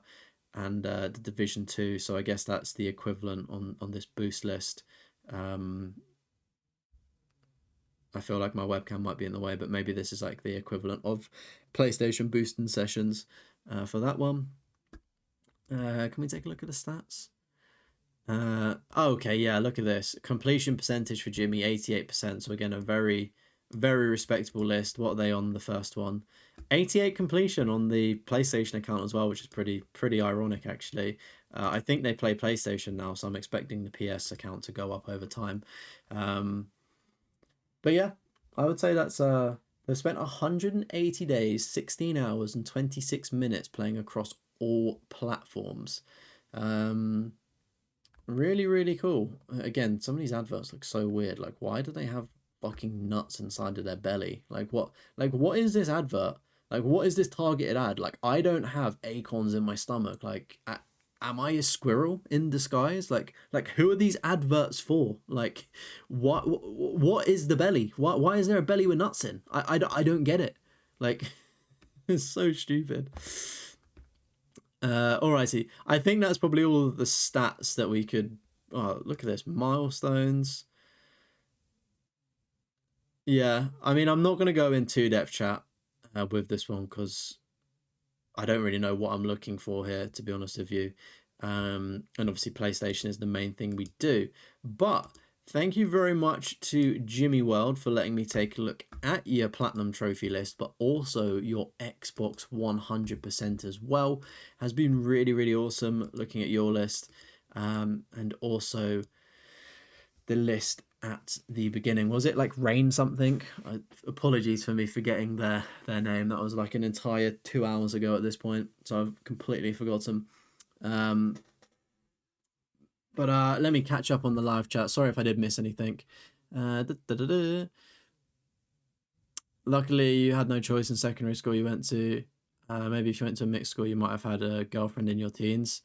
and the Division 2. So I guess that's the equivalent on this boost list. I feel like my webcam might be in the way, but maybe this is like the equivalent of PlayStation boosting sessions for that one. Can we take a look at the stats? Okay, yeah, look at this. Completion percentage for Jimmy, 88%. So again, a very, very respectable list. What are they on the first one? 88 completion on the PlayStation account as well, which is pretty ironic, actually. I think they play PlayStation now, so I'm expecting the PS account to go up over time. But yeah, I would say that's they've spent 180 days, 16 hours, and 26 minutes playing across all platforms. Really, really cool. Again, some of these adverts look so weird. Like, why do they have fucking nuts inside of their belly? What is this advert? Like, what is this targeted ad? Like, I don't have acorns in my stomach. Like, am I a squirrel in disguise? Like who are these adverts for? Like, what is the belly? Why is there a belly with nuts in? I don't get it. Like, it's so stupid. Alrighty. I think that's probably all of the stats that we could. Oh, look at this. Milestones. Yeah, I mean, I'm not going to go in too depth chat with this one because I don't really know what I'm looking for here, to be honest with you. And obviously PlayStation is the main thing we do. But thank you very much to JimmieWorld for letting me take a look at your Platinum Trophy list, but also your Xbox 100% as well. Has been really, really awesome looking at your list. And also the list at the beginning. Was it like Rain something? Apologies for me forgetting their name. That was like an entire 2 hours ago at this point, so I've completely forgotten. But let me catch up on the live chat. Sorry if I did miss anything. Luckily, you had no choice in secondary school you went to. Maybe if you went to a mixed school, you might have had a girlfriend in your teens.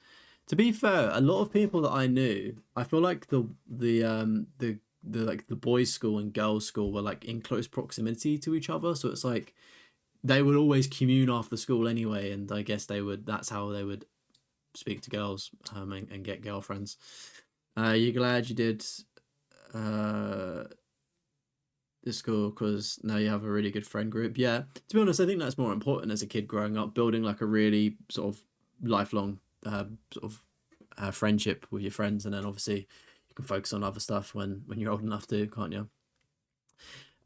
To be fair, a lot of people that I knew, I feel like the like the boys' school and girls' school were like in close proximity to each other. So it's like they would always commune after school anyway, and I guess that's how they would speak to girls and get girlfriends. You glad you did this school because now you have a really good friend group? Yeah, to be honest, I think that's more important as a kid growing up, building like a really sort of lifelong friendship with your friends, and then obviously you can focus on other stuff when you're old enough to, can't you?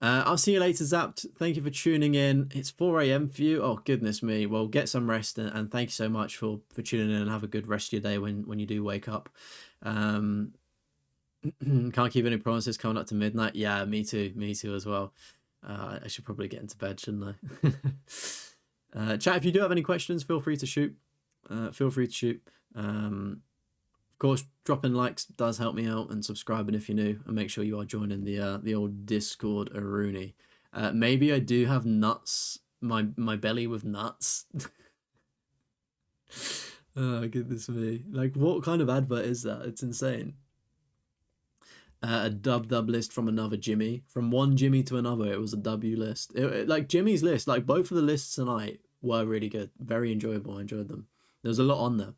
I'll see you later, Zapped. Thank you for tuning in. It's 4 a.m. for you. Oh, goodness me. Well, get some rest, and thank you so much for tuning in, and have a good rest of your day when you do wake up. Can't keep any promises coming up to midnight. Yeah, me too as well. I should probably get into bed, shouldn't I? Chat, if you do have any questions, feel free to shoot. Of course, dropping likes does help me out, and subscribing if you're new, and make sure you are joining the old Discord Aruni. Maybe I do have nuts, my belly with nuts. Oh, goodness me. Like, what kind of advert is that? It's insane. A dub list from another Jimmy. From one Jimmy to another, it was a W list. Like, Jimmy's list, like, both of the lists tonight were really good. Very enjoyable. I enjoyed them. There's a lot on there.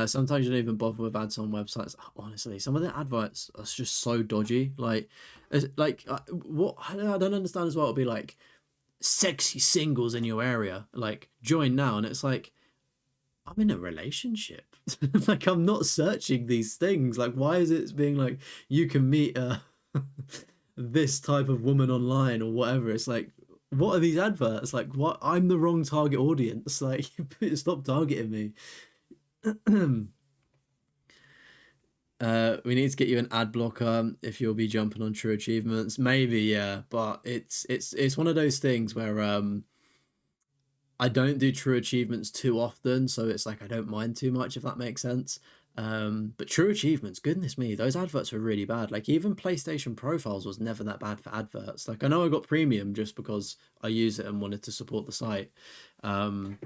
Sometimes you don't even bother with ads on websites. Honestly, some of the adverts are just so dodgy. What I don't understand as well. It'll be like sexy singles in your area. Like, join now, and it's like, I'm in a relationship. Like, I'm not searching these things. Like, why is it being like you can meet this type of woman online or whatever. It's like, what are these adverts? Like, what? I'm the wrong target audience. Like, stop targeting me. We need to get you an ad blocker if you'll be jumping on True Achievements. Maybe, yeah, but it's one of those things where I don't do True Achievements too often, so it's like I don't mind too much if that makes sense. But True Achievements, goodness me, those adverts were really bad. Like even PlayStation Profiles was never that bad for adverts. Like I know I got premium just because I use it and wanted to support the site. Um,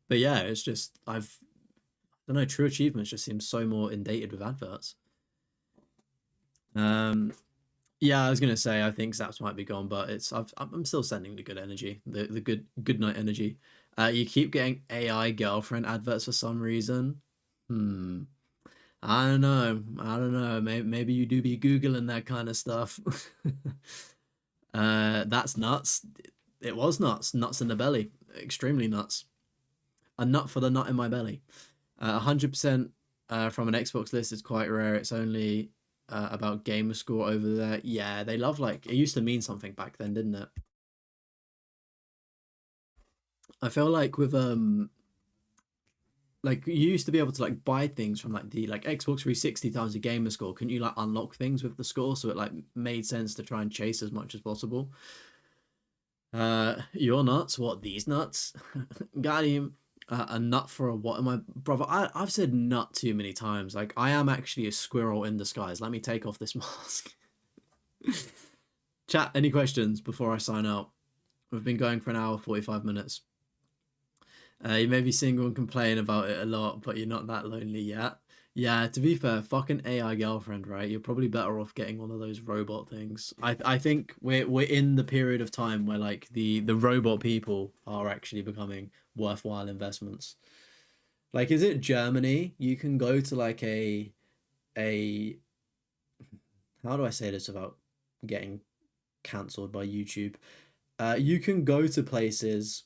but yeah, it's just I don't know, True Achievements just seems so more inundated with adverts. Um, yeah, I was gonna say I think Zaps might be gone, but I'm still sending the good energy, the good night energy. You keep getting AI girlfriend adverts for some reason. Hmm. I don't know. I don't know. Maybe you do be googling that kind of stuff. That's nuts. It was nuts. Nuts in the belly. Extremely nuts. A nut for the nut in my belly. 100% from an Xbox list is quite rare. It's only about gamer score over there. Yeah, they love like it used to mean something back then, didn't it? I feel like with like you used to be able to like buy things from like the like Xbox 360 times a gamer score. Couldn't you like unlock things with the score? So it like made sense to try and chase as much as possible. You're nuts. What, these nuts? Got him. A nut for a what am I, brother? I've said nut too many times. Like I am actually a squirrel in disguise. Let me take off this mask. Chat, any questions before I sign out? We've been going for an hour 45 minutes. You may be single and complain about it a lot, but you're not that lonely yet. Yeah, to be fair, fucking AI girlfriend, right? You're probably better off getting one of those robot things. I think we're in the period of time where like the robot people are actually becoming worthwhile investments. Like, is it Germany? You can go to like a how do I say this without getting cancelled by YouTube? You can go to places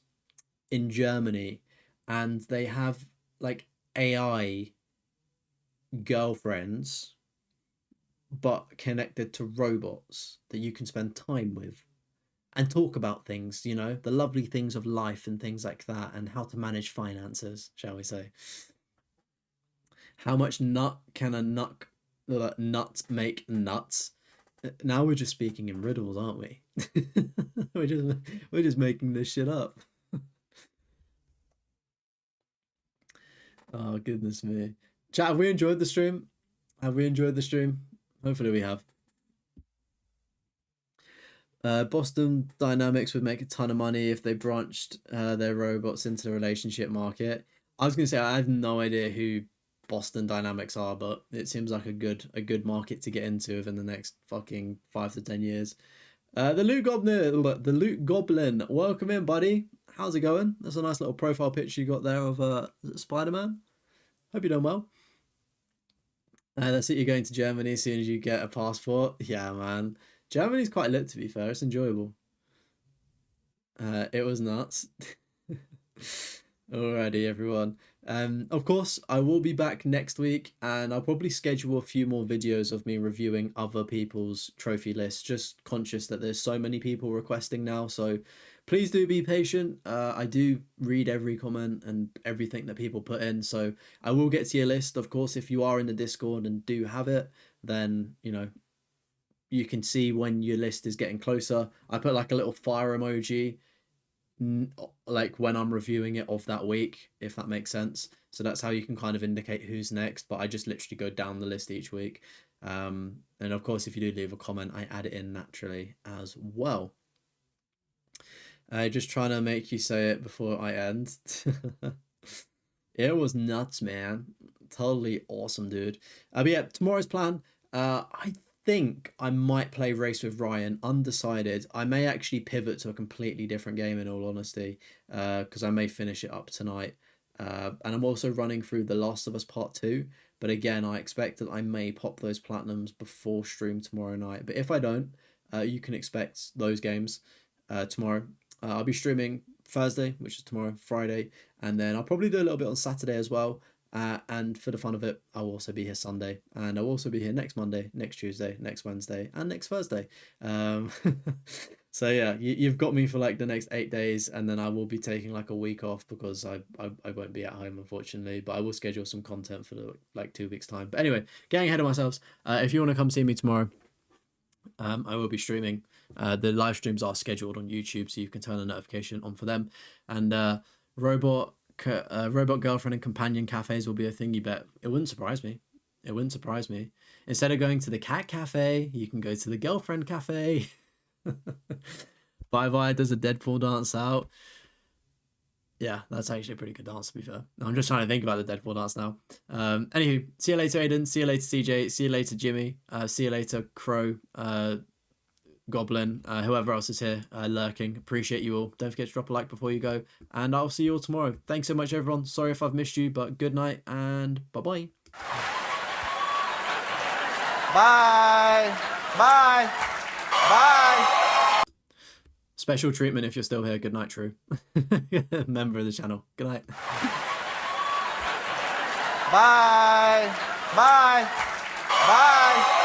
in Germany and they have like AI girlfriends but connected to robots that you can spend time with and talk about things, you know, the lovely things of life and things like that and how to manage finances, shall we say. How much nut can a nut make nuts? Now we're just speaking in riddles, aren't we? we're just we're just making this shit up. Oh goodness me. Chat, have we enjoyed the stream? Have we enjoyed the stream? Hopefully we have. Boston Dynamics would make a ton of money if they branched their robots into the relationship market. I was gonna say I have no idea who Boston Dynamics are, but it seems like a good market to get into within the next fucking 5 to 10 years. The Loot Goblin, welcome in, buddy. How's it going? That's a nice little profile picture you got there of Spider-Man. Hope you're doing well. That's it. You're going to Germany as soon as you get a passport. Yeah, man. Germany's quite lit, to be fair. It's enjoyable. It was nuts. Alrighty, everyone. Of course, I will be back next week, and I'll probably schedule a few more videos of me reviewing other people's trophy lists. Just conscious that there's so many people requesting now, so please do be patient. I do read every comment and everything that people put in, so I will get to your list. Of course, if you are in the Discord and do have it, then you know you can see when your list is getting closer. I put like a little fire emoji like when I'm reviewing it of that week, if that makes sense. So that's how you can kind of indicate who's next. But I just literally go down the list each week. And of course, if you do leave a comment, I add it in naturally as well. Just trying to make you say it before I end. It was nuts, man. Totally awesome, dude. But yeah, tomorrow's plan. I think I might play Race with Ryan. Undecided. I may actually pivot to a completely different game in all honesty, because I may finish it up tonight. And I'm also running through The Last of Us Part 2. But again, I expect that I may pop those platinums before stream tomorrow night. But if I don't, you can expect those games tomorrow. I'll be streaming Thursday, which is tomorrow, Friday, and then I'll probably do a little bit on Saturday as well. And for the fun of it, I'll also be here Sunday, and I'll also be here next Monday, next Tuesday, next Wednesday, and next Thursday. So yeah, you've got me for like the next 8 days, and then I will be taking like a week off because I won't be at home, unfortunately, but I will schedule some content for like 2 weeks time. But anyway, getting ahead of myself, if you want to come see me tomorrow, I will be streaming. The live streams are scheduled on YouTube, so you can turn the notification on for them. And robot girlfriend and companion cafes will be a thing. You bet. It wouldn't surprise me. It wouldn't surprise me. Instead of going to the cat cafe, you can go to the girlfriend cafe. Bye does a Deadpool dance out. Yeah, that's actually a pretty good dance, to be fair. I'm just trying to think about the Deadpool dance now. Anywho, see you later, Aiden. See you later, CJ. See you later, Jimmy. See you later, Crow, Goblin, whoever else is here lurking. Appreciate you all. Don't forget to drop a like before you go. And I'll see you all tomorrow. Thanks so much, everyone. Sorry if I've missed you, but good night and bye-bye. Bye. Bye. Bye. Special treatment if you're still here. Good night, True. Member of the channel. Good night. Bye. Bye. Bye.